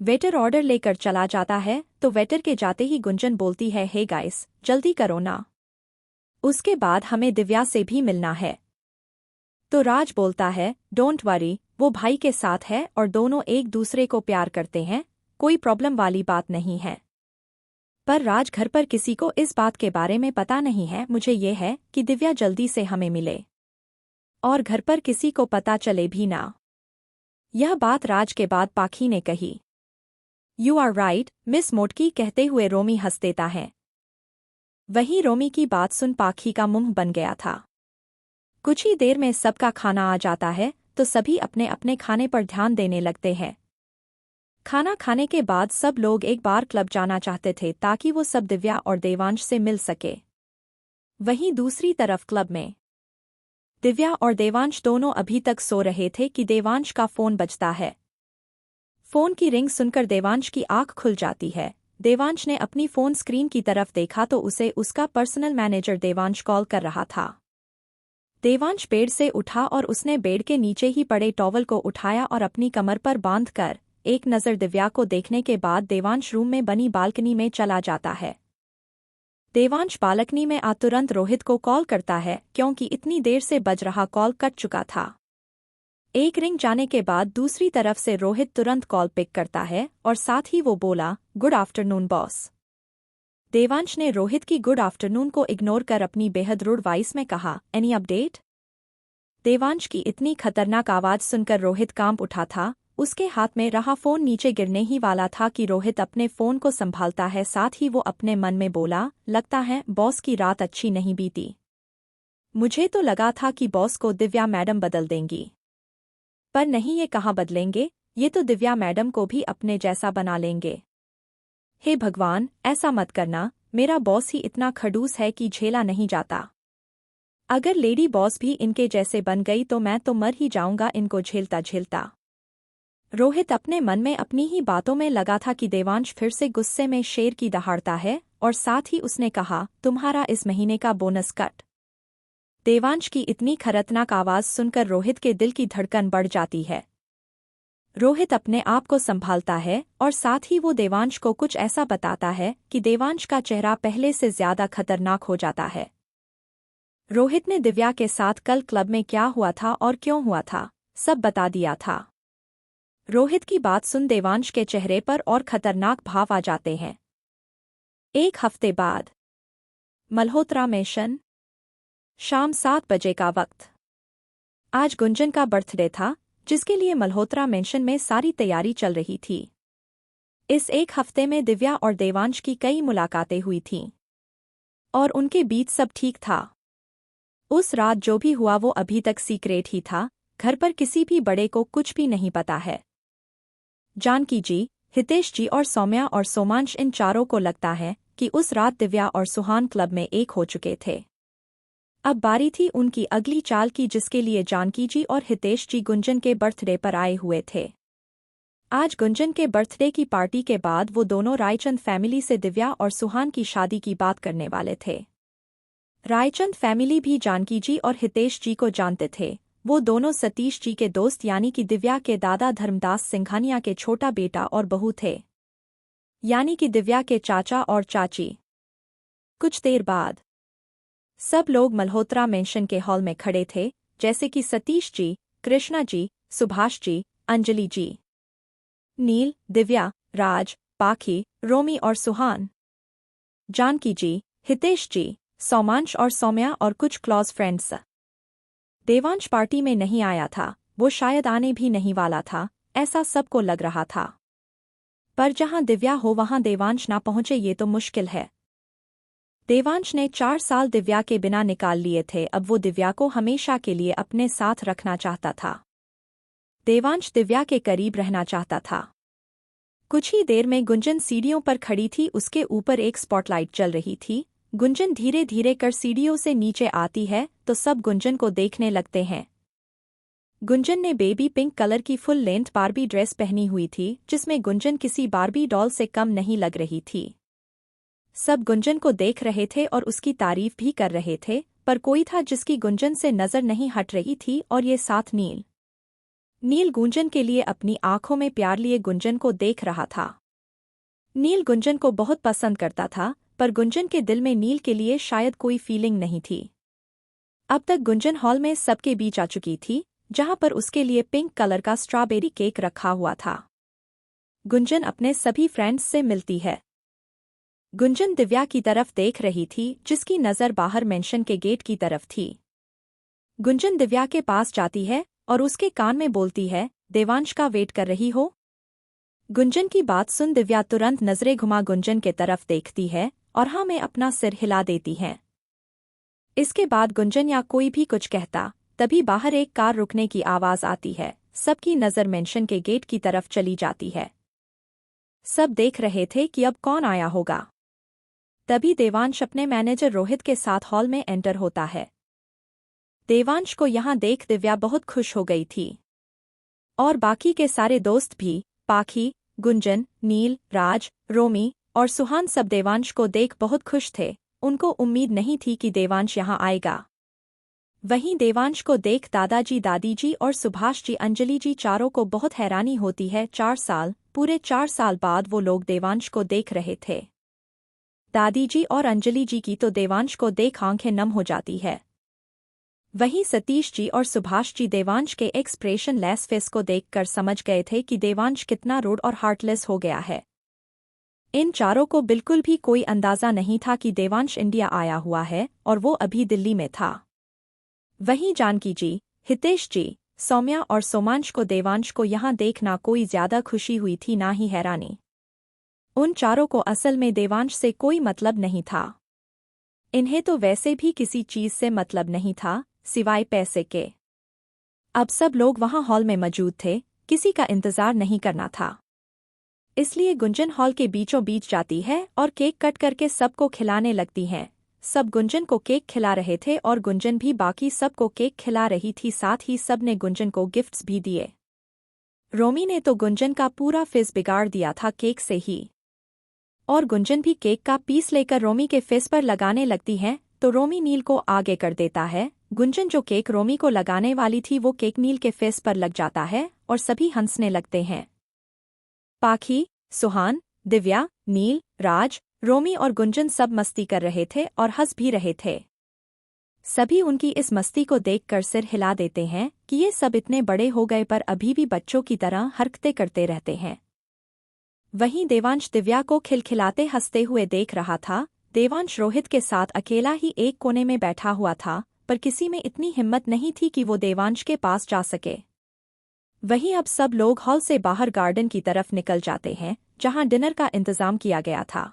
वेटर ऑर्डर लेकर चला जाता है तो वेटर के जाते ही गुंजन बोलती है, हे गाइस, जल्दी करो ना, उसके बाद हमें दिव्या से भी मिलना है। तो राज बोलता है, डोंट वरी, वो भाई के साथ है और दोनों एक दूसरे को प्यार करते हैं, कोई प्रॉब्लम वाली बात नहीं है। पर राज घर पर किसी को इस बात के बारे में पता नहीं है। मुझे ये है कि दिव्या जल्दी से हमें मिले और घर पर किसी को पता चले भी ना। यह बात राज के बाद पाखी ने कही। यू आर राइट मिस मोटकी, कहते हुए रोमी हंस देता है। वहीं रोमी की बात सुन पाखी का मुंह बन गया था। कुछ ही देर में सबका खाना आ जाता है तो सभी अपने अपने खाने पर ध्यान देने लगते हैं। खाना खाने के बाद सब लोग एक बार क्लब जाना चाहते थे ताकि वो सब दिव्या और देवांश से मिल सके। वहीं दूसरी तरफ क्लब में दिव्या और देवांश दोनों अभी तक सो रहे थे कि देवांश का फोन बजता है। फोन की रिंग सुनकर देवांश की आंख खुल जाती है। देवांश ने अपनी फोन स्क्रीन की तरफ देखा तो उसे उसका पर्सनल मैनेजर देवांश कॉल कर रहा था। देवांश बेड से उठा और उसने बेड के नीचे ही पड़े टॉवल को उठाया और अपनी कमर पर बांधकर एक नज़र दिव्या को देखने के बाद देवांश रूम में बनी बालकनी में चला जाता है। देवांश बालकनी में आ तुरंत रोहित को कॉल करता है क्योंकि इतनी देर से बज रहा कॉल कट चुका था। एक रिंग जाने के बाद दूसरी तरफ से रोहित तुरंत कॉल पिक करता है और साथ ही वो बोला, गुड आफ्टरनून बॉस। देवांश ने रोहित की गुड आफ्टरनून को इग्नोर कर अपनी बेहद रूड वॉइस में कहा, एनी अपडेट? देवांश की इतनी खतरनाक आवाज सुनकर रोहित कांप उठा था। उसके हाथ में रहा फोन नीचे गिरने ही वाला था कि रोहित अपने फोन को संभालता है। साथ ही वो अपने मन में बोला, लगता है बॉस की रात अच्छी नहीं बीती। मुझे तो लगा था कि बॉस को दिव्या मैडम बदल देंगी, पर नहीं, ये कहाँ बदलेंगे, ये तो दिव्या मैडम को भी अपने जैसा बना लेंगे। हे भगवान, ऐसा मत करना, मेरा बॉस ही इतना खड़ूस है कि झेला नहीं जाता। अगर लेडी बॉस भी इनके जैसे बन गई तो मैं तो मर ही जाऊंगा इनको झेलता झेलता। रोहित अपने मन में अपनी ही बातों में लगा था कि देवांश फिर से गुस्से में शेर की दहाड़ता है और साथ ही उसने कहा, तुम्हारा इस महीने का बोनस कट। देवांश की इतनी खतरनाक आवाज सुनकर रोहित के दिल की धड़कन बढ़ जाती है। रोहित अपने आप को संभालता है और साथ ही वो देवांश को कुछ ऐसा बताता है कि देवांश का चेहरा पहले से ज्यादा खतरनाक हो जाता है। रोहित ने दिव्या के साथ कल क्लब में क्या हुआ था और क्यों हुआ था, सब बता दिया था। रोहित की बात सुन देवांश के चेहरे पर और खतरनाक भाव आ जाते हैं। एक हफ्ते बाद मल्होत्रा मेंशन, शाम 7 बजे का वक्त। आज गुंजन का बर्थडे था जिसके लिए मल्होत्रा मेंशन में सारी तैयारी चल रही थी। इस एक हफ्ते में दिव्या और देवांश की कई मुलाकातें हुई थीं और उनके बीच सब ठीक था। उस रात जो भी हुआ वो अभी तक सीक्रेट ही था, घर पर किसी भी बड़े को कुछ भी नहीं पता है। जानकी जी, हितेश जी और सौम्या और सोमांश इन चारों को लगता है कि उस रात दिव्या और सुहान क्लब में एक हो चुके थे। अब बारी थी उनकी अगली चाल की, जिसके लिए जानकी जी और हितेश जी गुंजन के बर्थडे पर आए हुए थे। आज गुंजन के बर्थडे की पार्टी के बाद वो दोनों रायचंद फैमिली से दिव्या और सुहान की शादी की बात करने वाले थे। रायचंद फैमिली भी जानकी जी और हितेश जी को जानते थे। वो दोनों सतीश जी के दोस्त यानी कि दिव्या के दादा धर्मदास सिंघानिया के छोटा बेटा और बहू थे, यानी कि दिव्या के चाचा और चाची। कुछ देर बाद सब लोग मल्होत्रा मेंशन के हॉल में खड़े थे, जैसे कि सतीश जी, कृष्णा जी, सुभाष जी, अंजलि जी, नील, दिव्या, राज, पाखी, रोमी और सुहान, जानकी जी, हितेश जी, सोमांश और सौम्या और कुछ क्लोज फ्रेंड्स। देवांश पार्टी में नहीं आया था, वो शायद आने भी नहीं वाला था, ऐसा सबको लग रहा था। पर जहां दिव्या हो वहां देवांश ना पहुंचे ये तो मुश्किल है। देवांश ने 4 साल दिव्या के बिना निकाल लिए थे, अब वो दिव्या को हमेशा के लिए अपने साथ रखना चाहता था। देवांश दिव्या के करीब रहना चाहता था। कुछ ही देर में गुंजन सीढ़ियों पर खड़ी थी, उसके ऊपर एक स्पॉटलाइट चल रही थी। गुंजन धीरे धीरे कर सीढ़ियों से नीचे आती है तो सब गुंजन को देखने लगते हैं। गुंजन ने बेबी पिंक कलर की फुल लेंथ बारबी ड्रेस पहनी हुई थी, जिसमें गुंजन किसी बारबी डॉल से कम नहीं लग रही थी। सब गुंजन को देख रहे थे और उसकी तारीफ भी कर रहे थे, पर कोई था जिसकी गुंजन से नजर नहीं हट रही थी, और ये साथ नील। नील गुंजन के लिए अपनी आंखों में प्यार लिए गुंजन को देख रहा था। नील गुंजन को बहुत पसंद करता था, पर गुंजन के दिल में नील के लिए शायद कोई फीलिंग नहीं थी। अब तक गुंजन हॉल में सबके बीच आ चुकी थी, जहां पर उसके लिए पिंक कलर का स्ट्रॉबेरी केक रखा हुआ था। गुंजन अपने सभी फ्रेंड्स से मिलती है। गुंजन दिव्या की तरफ देख रही थी, जिसकी नज़र बाहर मेंशन के गेट की तरफ थी। गुंजन दिव्या के पास जाती है और उसके कान में बोलती है, देवांश का वेट कर रही हो? गुंजन की बात सुन दिव्या तुरंत नजरें घुमा गुंजन के तरफ देखती है और हाँ में अपना सिर हिला देती है। इसके बाद गुंजन या कोई भी कुछ कहता, तभी बाहर एक कार रुकने की आवाज आती है। सबकी नजर मेंशन के गेट की तरफ चली जाती है। सब देख रहे थे कि अब कौन आया होगा। तभी देवांश अपने मैनेजर रोहित के साथ हॉल में एंटर होता है। देवांश को यहां देख दिव्या बहुत खुश हो गई थी, और बाकी के सारे दोस्त भी, पाखी, गुंजन, नील, राज, रोमी और सुहान सब देवांश को देख बहुत खुश थे। उनको उम्मीद नहीं थी कि देवांश यहां आएगा। वहीं देवांश को देख दादाजी, दादी जी और सुभाष जी, अंजलि जी चारों को बहुत हैरानी होती है। 4 साल, पूरे 4 साल बाद वो लोग देवांश को देख रहे थे। दादी जी और अंजलि जी की तो देवांश को देख आंखें नम हो जाती है। वहीं सतीश जी और सुभाष जी देवांश के एक्सप्रेशन लेस फेस को देखकर समझ गए थे कि देवांश कितना रूड और हार्टलेस हो गया है। इन चारों को बिल्कुल भी कोई अंदाजा नहीं था कि देवांश इंडिया आया हुआ है और वो अभी दिल्ली में था। वहीं जानकी जी, हितेश जी, सौम्या और सोमांश को देवांश को यहां देखना कोई ज्यादा खुशी हुई थी ना ही हैरानी। उन चारों को असल में देवांश से कोई मतलब नहीं था। इन्हें तो वैसे भी किसी चीज से मतलब नहीं था सिवाय पैसे के। अब सब लोग वहां हॉल में मौजूद थे, किसी का इंतजार नहीं करना था। इसलिए गुंजन हॉल के बीचों बीच जाती है और केक कट करके सबको खिलाने लगती हैं। सब गुंजन को केक खिला रहे थे और गुंजन भी बाकी सबको केक खिला रही थी, साथ ही सब ने गुंजन को गिफ्ट्स भी दिए। रोमी ने तो गुंजन का पूरा फेस बिगाड़ दिया था केक से ही, और गुंजन भी केक का पीस लेकर रोमी के फेस पर लगाने लगती है तो रोमी नील को आगे कर देता है। गुंजन जो केक रोमी को लगाने वाली थी वो केक नील के फेस पर लग जाता है और सभी हंसने लगते हैं। पाखी, सुहान, दिव्या, नील, राज, रोमी और गुंजन सब मस्ती कर रहे थे और हंस भी रहे थे। सभी उनकी इस मस्ती को देखकर सिर हिला देते हैं कि ये सब इतने बड़े हो गए पर अभी भी बच्चों की तरह हरकतें करते रहते हैं। वहीं देवांश दिव्या को खिलखिलाते हंसते हुए देख रहा था। देवांश रोहित के साथ अकेला ही एक कोने में बैठा हुआ था, पर किसी में इतनी हिम्मत नहीं थी कि वो देवांश के पास जा सके। वहीं अब सब लोग हॉल से बाहर गार्डन की तरफ निकल जाते हैं, जहां डिनर का इंतजाम किया गया था।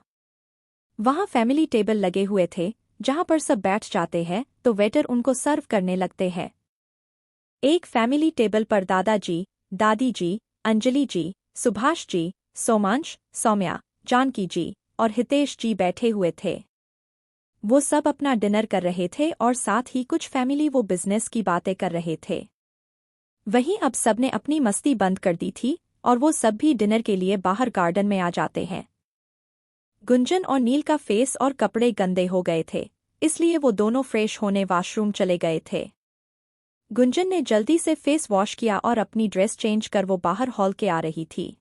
वहां फैमिली टेबल लगे हुए थे, जहां पर सब बैठ जाते हैं तो वेटर उनको सर्व करने लगते हैं। एक फैमिली टेबल पर दादाजी, दादी जी, अंजलि जी, सुभाष जी, सोमांश, सौम्या, जानकी जी और हितेश जी बैठे हुए थे। वो सब अपना डिनर कर रहे थे और साथ ही कुछ फैमिली वो बिजनेस की बातें कर रहे थे। वहीं अब सबने अपनी मस्ती बंद कर दी थी और वो सब भी डिनर के लिए बाहर गार्डन में आ जाते हैं। गुंजन और नील का फेस और कपड़े गंदे हो गए थे, इसलिए वो दोनों फ्रेश होने वॉशरूम चले गए थे। गुंजन ने जल्दी से फेस वॉश किया और अपनी ड्रेस चेंज कर वो बाहर हॉल के आ रही थी।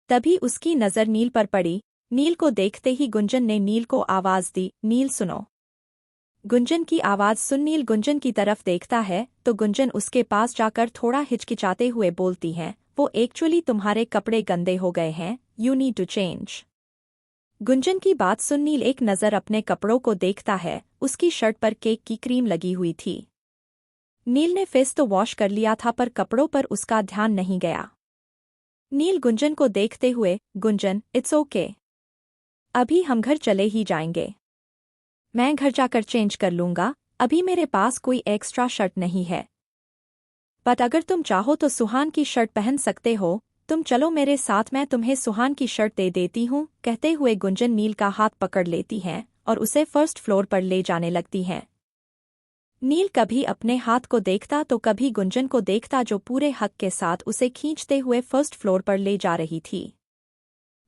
तभी उसकी नज़र नील पर पड़ी। नील को देखते ही गुंजन ने नील को आवाज़ दी, नील सुनो। गुंजन की आवाज़ सुन नील गुंजन की तरफ देखता है तो गुंजन उसके पास जाकर थोड़ा हिचकिचाते हुए बोलती है, वो एक्चुअली तुम्हारे कपड़े गंदे हो गए हैं, you need to change. Gunjan की बात सुन नील एक नज़र अपने कपड़ों को देखता है, उसकी शर्ट पर केक की क्रीम लगी हुई थी। नील ने फेस तो वॉश कर लिया था पर कपड़ों पर उसका ध्यान नहीं गया। नील गुंजन को देखते हुए, गुंजन इट्स ओके, अभी हम घर चले ही जाएंगे। मैं घर जाकर चेंज कर लूंगा, अभी मेरे पास कोई एक्स्ट्रा शर्ट नहीं है। बट अगर तुम चाहो तो सुहान की शर्ट पहन सकते हो, तुम चलो मेरे साथ, मैं तुम्हें सुहान की शर्ट दे देती हूँ। कहते हुए गुंजन नील का हाथ पकड़ लेती है और उसे फर्स्ट फ्लोर पर ले जाने लगती है। नील कभी अपने हाथ को देखता तो कभी गुंजन को देखता जो पूरे हक के साथ उसे खींचते हुए फर्स्ट फ्लोर पर ले जा रही थी।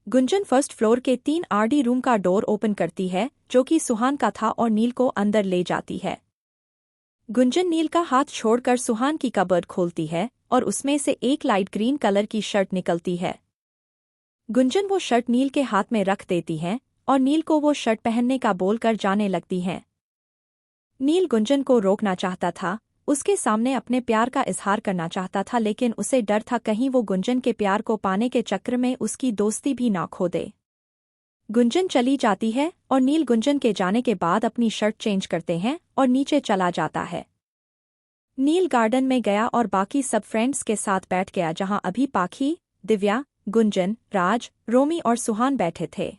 गुंजन फर्स्ट फ्लोर के 3 आरडी रूम का डोर ओपन करती है जो कि सुहान का था और नील को अंदर ले जाती है। गुंजन नील का हाथ छोड़कर सुहान की कबर्ड खोलती है और उसमें से एक लाइट ग्रीन कलर की शर्ट निकलती है। गुंजन वो शर्ट नील के हाथ में रख देती है और नील को वो शर्ट पहनने का बोलकर जाने लगती है। नील गुंजन को रोकना चाहता था, उसके सामने अपने प्यार का इजहार करना चाहता था, लेकिन उसे डर था कहीं वो गुंजन के प्यार को पाने के चक्कर में उसकी दोस्ती भी ना खो दे। गुंजन चली जाती है और नील गुंजन के जाने के बाद अपनी शर्ट चेंज करते हैं और नीचे चला जाता है। नील गार्डन में गया और बाकी सब फ्रेंड्स के साथ बैठ गया जहां अभी पाखी, दिव्या, गुंजन, राज, रोमी और सुहान बैठे थे।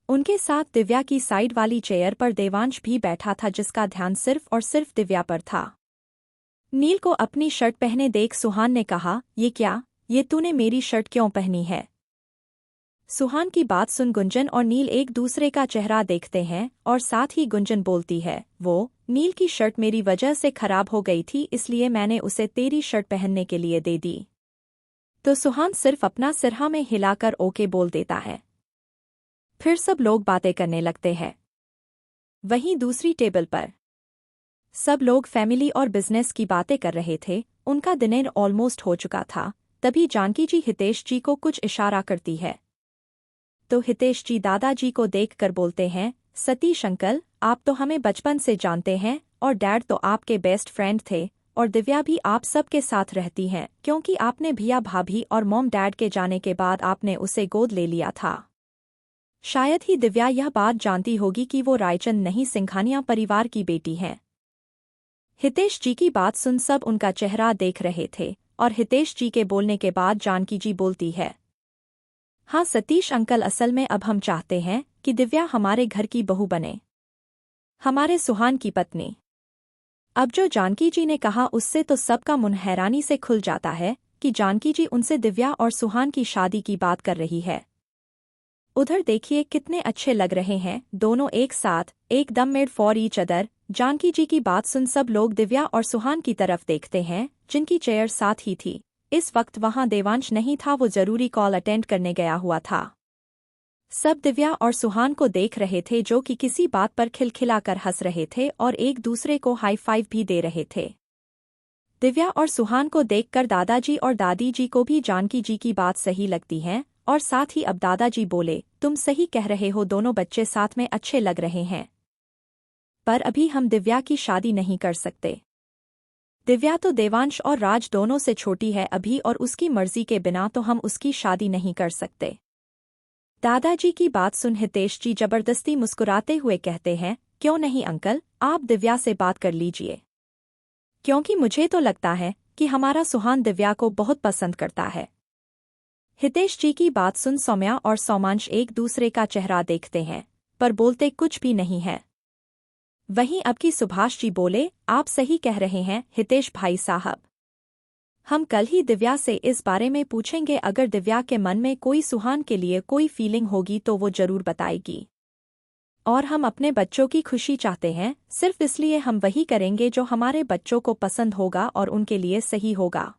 उनके साथ दिव्या की साइड वाली चेयर पर देवांश भी बैठा था जिसका ध्यान सिर्फ और सिर्फ दिव्या पर था। नील को अपनी शर्ट पहने देख सुहान ने कहा, ये क्या, ये तूने मेरी शर्ट क्यों पहनी है? सुहान की बात सुन गुंजन और नील एक दूसरे का चेहरा देखते हैं और साथ ही गुंजन बोलती है, वो नील की शर्ट मेरी वजह से खराब हो गई थी इसलिए मैंने उसे तेरी शर्ट पहनने के लिए दे दी। तो सुहान सिर्फ अपना सिरहा में हिलाकर ओके बोल देता है। फिर सब लोग बातें करने लगते हैं। वहीं दूसरी टेबल पर सब लोग फैमिली और बिजनेस की बातें कर रहे थे। उनका डिनर ऑलमोस्ट हो चुका था। तभी जानकी जी हितेश जी को कुछ इशारा करती है तो हितेश जी दादाजी को देखकर बोलते हैं, सतीश अंकल, आप तो हमें बचपन से जानते हैं और डैड तो आपके बेस्ट फ्रेंड थे और दिव्या भी आप सबके साथ रहती हैं क्योंकि आपने भैया भाभी और मॉम डैड के जाने के बाद आपने उसे गोद ले लिया था। शायद ही दिव्या यह बात जानती होगी कि वो रायचंद नहीं सिंघानिया परिवार की बेटी हैं। हितेश जी की बात सुन सब उनका चेहरा देख रहे थे और हितेश जी के बोलने के बाद जानकी जी बोलती है, हाँ सतीश अंकल, असल में अब हम चाहते हैं कि दिव्या हमारे घर की बहू बने, हमारे सुहान की पत्नी। अब जो जानकी जी ने कहा उससे तो सबका मुंह हैरानी से खुल जाता है कि जानकी जी उनसे दिव्या और सुहान की शादी की बात कर रही है। उधर देखिए कितने अच्छे लग रहे हैं दोनों एक साथ, एकदम made for each other. Janaki ji की बात सुन सब लोग दिव्या और सुहान की तरफ देखते हैं जिनकी चेयर साथ ही थी। इस वक्त वहां देवांश नहीं था, वो जरूरी कॉल अटेंड करने गया हुआ था। सब दिव्या और सुहान को देख रहे थे जो कि किसी बात पर खिलखिलाकर हंस रहे थे और एक दूसरे को हाई फाइव भी दे रहे थे। दिव्या और सुहान को देखकर दादाजी और दादी जी को भी जानकी जी की बात सही लगती है और साथ ही अब दादाजी बोले, तुम सही कह रहे हो, दोनों बच्चे साथ में अच्छे लग रहे हैं, पर अभी हम दिव्या की शादी नहीं कर सकते। दिव्या तो देवांश और राज दोनों से छोटी है अभी और उसकी मर्जी के बिना तो हम उसकी शादी नहीं कर सकते। दादाजी की बात सुन हितेश जी जबरदस्ती मुस्कुराते हुए कहते हैं, क्यों नहीं अंकल, आप दिव्या से बात कर लीजिए, क्योंकि मुझे तो लगता है कि हमारा सुहान दिव्या को बहुत पसंद करता है। हितेश जी की बात सुन सौम्या और सोमांश एक दूसरे का चेहरा देखते हैं पर बोलते कुछ भी नहीं है। वहीं अब की सुभाष जी बोले, आप सही कह रहे हैं हितेश भाई साहब। हम कल ही दिव्या से इस बारे में पूछेंगे, अगर दिव्या के मन में कोई सुहान के लिए कोई फीलिंग होगी तो वो जरूर बताएगी। और हम अपने बच्चों की खुशी चाहते हैं, सिर्फ इसलिए हम वही करेंगे जो हमारे बच्चों को पसंद होगा और उनके लिए सही होगा।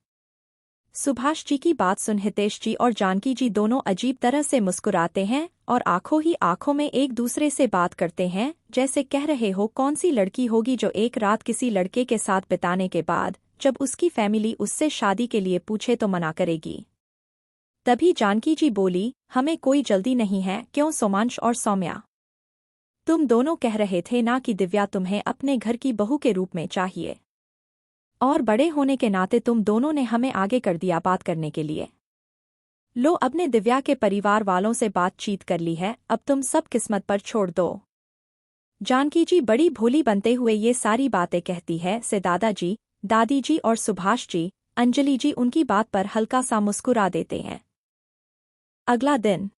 सुभाष जी की बात सुन हितेश जी और जानकी जी दोनों अजीब तरह से मुस्कुराते हैं और आंखों ही आंखों में एक दूसरे से बात करते हैं, जैसे कह रहे हो कौन सी लड़की होगी जो एक रात किसी लड़के के साथ बिताने के बाद जब उसकी फैमिली उससे शादी के लिए पूछे तो मना करेगी। तभी जानकी जी बोली, हमें कोई जल्दी नहीं है, क्यों सोमांश और सौम्या? तुम दोनों कह रहे थे ना कि दिव्या तुम्हें अपने घर की बहू के रूप में चाहिए, और बड़े होने के नाते तुम दोनों ने हमें आगे कर दिया बात करने के लिए। लो, अब ने दिव्या के परिवार वालों से बातचीत कर ली है, अब तुम सब किस्मत पर छोड़ दो। जानकी जी बड़ी भोली बनते हुए ये सारी बातें कहती है से दादाजी, दादी जी और सुभाष जी, अंजलि जी उनकी बात पर हल्का सा मुस्कुरा देते हैं। अगला दिन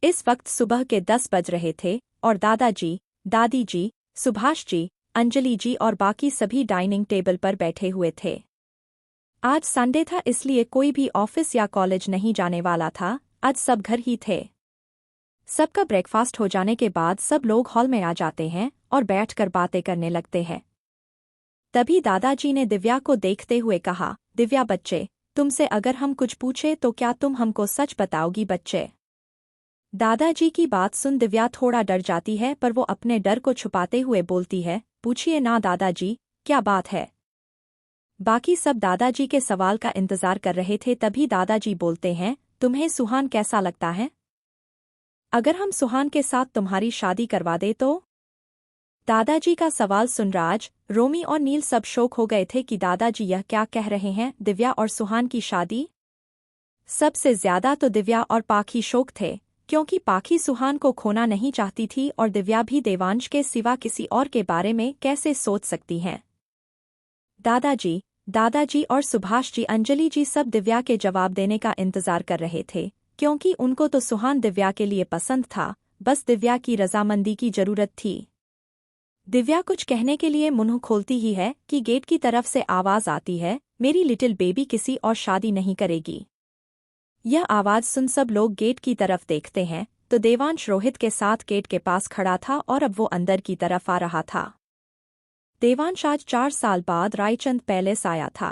इस वक्त सुबह के 10 बज रहे थे और दादाजी, दादी जी, सुभाष जी, अंजलि जी और बाकी सभी डाइनिंग टेबल पर बैठे हुए थे। आज संडे था, इसलिए कोई भी ऑफिस या कॉलेज नहीं जाने वाला था, आज सब घर ही थे। सबका ब्रेकफास्ट हो जाने के बाद सब लोग हॉल में आ जाते हैं और बैठकर बातें करने लगते हैं। तभी दादाजी ने दिव्या को देखते हुए कहा, दिव्या बच्चे, तुमसे अगर हम कुछ पूछे तो क्या तुम हमको सच बताओगी बच्चे? दादाजी की बात सुन दिव्या थोड़ा डर जाती है, पर वो अपने डर को छुपाते हुए बोलती है, पूछिए ना दादाजी, क्या बात है? बाकी सब दादाजी के सवाल का इंतजार कर रहे थे, तभी दादाजी बोलते हैं, तुम्हें सुहान कैसा लगता है? अगर हम सुहान के साथ तुम्हारी शादी करवा दे तो? दादाजी का सवाल सुन राज, रोमी और नील सब शौक हो गए थे कि दादाजी यह क्या कह रहे हैं, दिव्या और सुहान की शादी? सबसे ज्यादा तो दिव्या और पाखी शौक थे, क्योंकि पाखी सुहान को खोना नहीं चाहती थी और दिव्या भी देवांश के सिवा किसी और के बारे में कैसे सोच सकती हैं। दादाजी और सुभाष जी, अंजलि जी सब दिव्या के जवाब देने का इंतजार कर रहे थे, क्योंकि उनको तो सुहान दिव्या के लिए पसंद था, बस दिव्या की रजामंदी की जरूरत थी। दिव्या कुछ कहने के लिए मुंह खोलती ही है कि गेट की तरफ से आवाज आती है, मेरी लिटिल बेबी किसी और शादी नहीं करेगी। यह आवाज सुन सब लोग गेट की तरफ देखते हैं तो देवांश रोहित के साथ गेट के पास खड़ा था और अब वो अंदर की तरफ आ रहा था। देवांश आज 4 साल बाद रायचंद पैलेस आया था।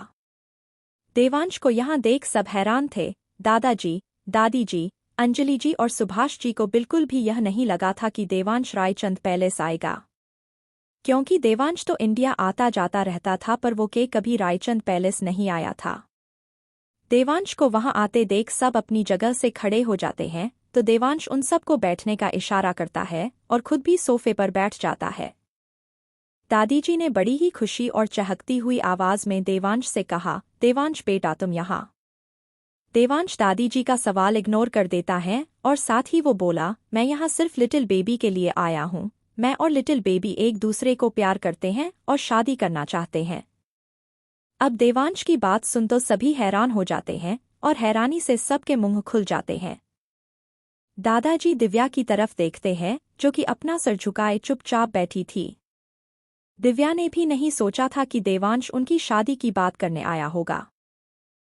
देवांश को यहाँ देख सब हैरान थे। दादाजी, दादी जी, अंजलि जी और सुभाष जी को बिल्कुल भी यह नहीं लगा था कि देवांश रायचंद पैलेस आएगा, क्योंकि देवांश तो इंडिया आता जाता रहता था, पर वो कभी रायचंद पैलेस नहीं आया था। देवांश को वहां आते देख सब अपनी जगह से खड़े हो जाते हैं, तो देवांश उन सबको बैठने का इशारा करता है और खुद भी सोफे पर बैठ जाता है। दादी जी ने बड़ी ही खुशी और चहकती हुई आवाज में देवांश से कहा, देवांश बेटा तुम यहाँ। देवांश दादी जी का सवाल इग्नोर कर देता है और साथ ही वो बोला, मैं यहाँ सिर्फ लिटिल बेबी के लिए आया हूँ। मैं और लिटिल बेबी एक दूसरे को प्यार करते हैं और शादी करना चाहते हैं। अब देवांश की बात सुन तो सभी हैरान हो जाते हैं और हैरानी से सबके मुंह खुल जाते हैं। दादाजी दिव्या की तरफ देखते हैं, जो कि अपना सर झुकाए चुपचाप बैठी थी। दिव्या ने भी नहीं सोचा था कि देवांश उनकी शादी की बात करने आया होगा।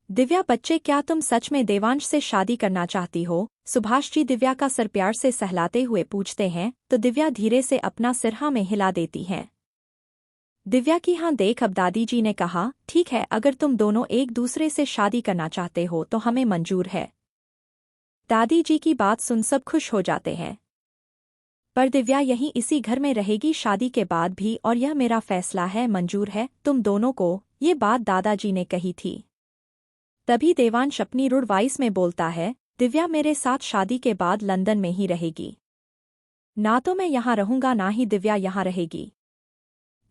दिव्या बच्चे, क्या तुम सच में देवांश से शादी करना चाहती हो? सुभाष जी दिव्या का सर प्यार से सहलाते हुए पूछते हैं, तो दिव्या धीरे से अपना सिर हाँ में हिला देती हैं। दिव्या की हाँ देख अब दादी जी ने कहा, ठीक है, अगर तुम दोनों एक दूसरे से शादी करना चाहते हो तो हमें मंजूर है। दादी जी की बात सुन सब खुश हो जाते हैं। पर दिव्या यहीं इसी घर में रहेगी शादी के बाद भी, और यह मेरा फैसला है, मंजूर है तुम दोनों को। ये बात दादाजी ने कही थी। तभी देवांश अपनी रुड़ वॉइस में बोलता है, दिव्या मेरे साथ शादी के बाद लंदन में ही रहेगी। ना तो मैं यहाँ रहूंगा ना ही दिव्या यहाँ रहेगी।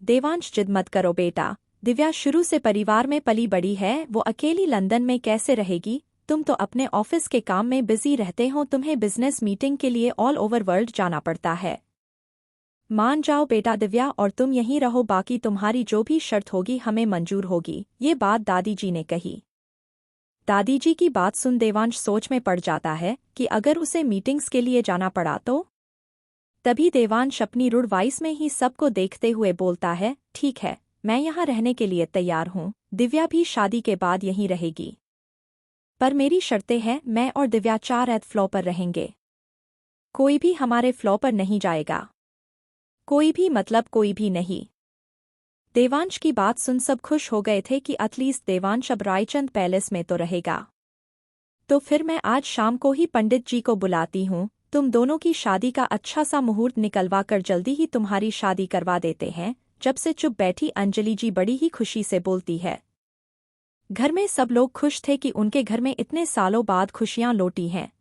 देवांश, जिद मत करो बेटा, दिव्या शुरू से परिवार में पली बड़ी है, वो अकेली लंदन में कैसे रहेगी? तुम तो अपने ऑफिस के काम में बिजी रहते हो, तुम्हें बिजनेस मीटिंग के लिए ऑल ओवर वर्ल्ड जाना पड़ता है। मान जाओ बेटा दिव्या, और तुम यहीं रहो, बाकी तुम्हारी जो भी शर्त होगी हमें मंजूर होगी। ये बात दादी जी ने कही। दादी जी की बात सुन देवांश सोच में पड़ जाता है कि अगर उसे मीटिंग्स के लिए जाना पड़ा तो? तभी देवांश अपनी रुड़ वॉइस में ही सबको देखते हुए बोलता है, ठीक है, मैं यहाँ रहने के लिए तैयार हूँ। दिव्या भी शादी के बाद यहीं रहेगी। पर मेरी शर्तें हैं, मैं और दिव्या 4th फ्लोर पर रहेंगे। कोई भी हमारे फ्लोर पर नहीं जाएगा। कोई भी मतलब कोई भी नहीं। देवांश की बात सुन सब खुश हो गए थे कि एटलीस्ट देवांश अब रायचंद पैलेस में तो रहेगा। तो फिर मैं आज शाम को ही पंडित जी को बुलाती हूँ, तुम दोनों की शादी का अच्छा सा मुहूर्त निकलवा कर जल्दी ही तुम्हारी शादी करवा देते हैं। जब से चुप बैठी अंजलि जी बड़ी ही खुशी से बोलती है। घर में सब लोग खुश थे कि उनके घर में इतने सालों बाद खुशियां लौटी हैं।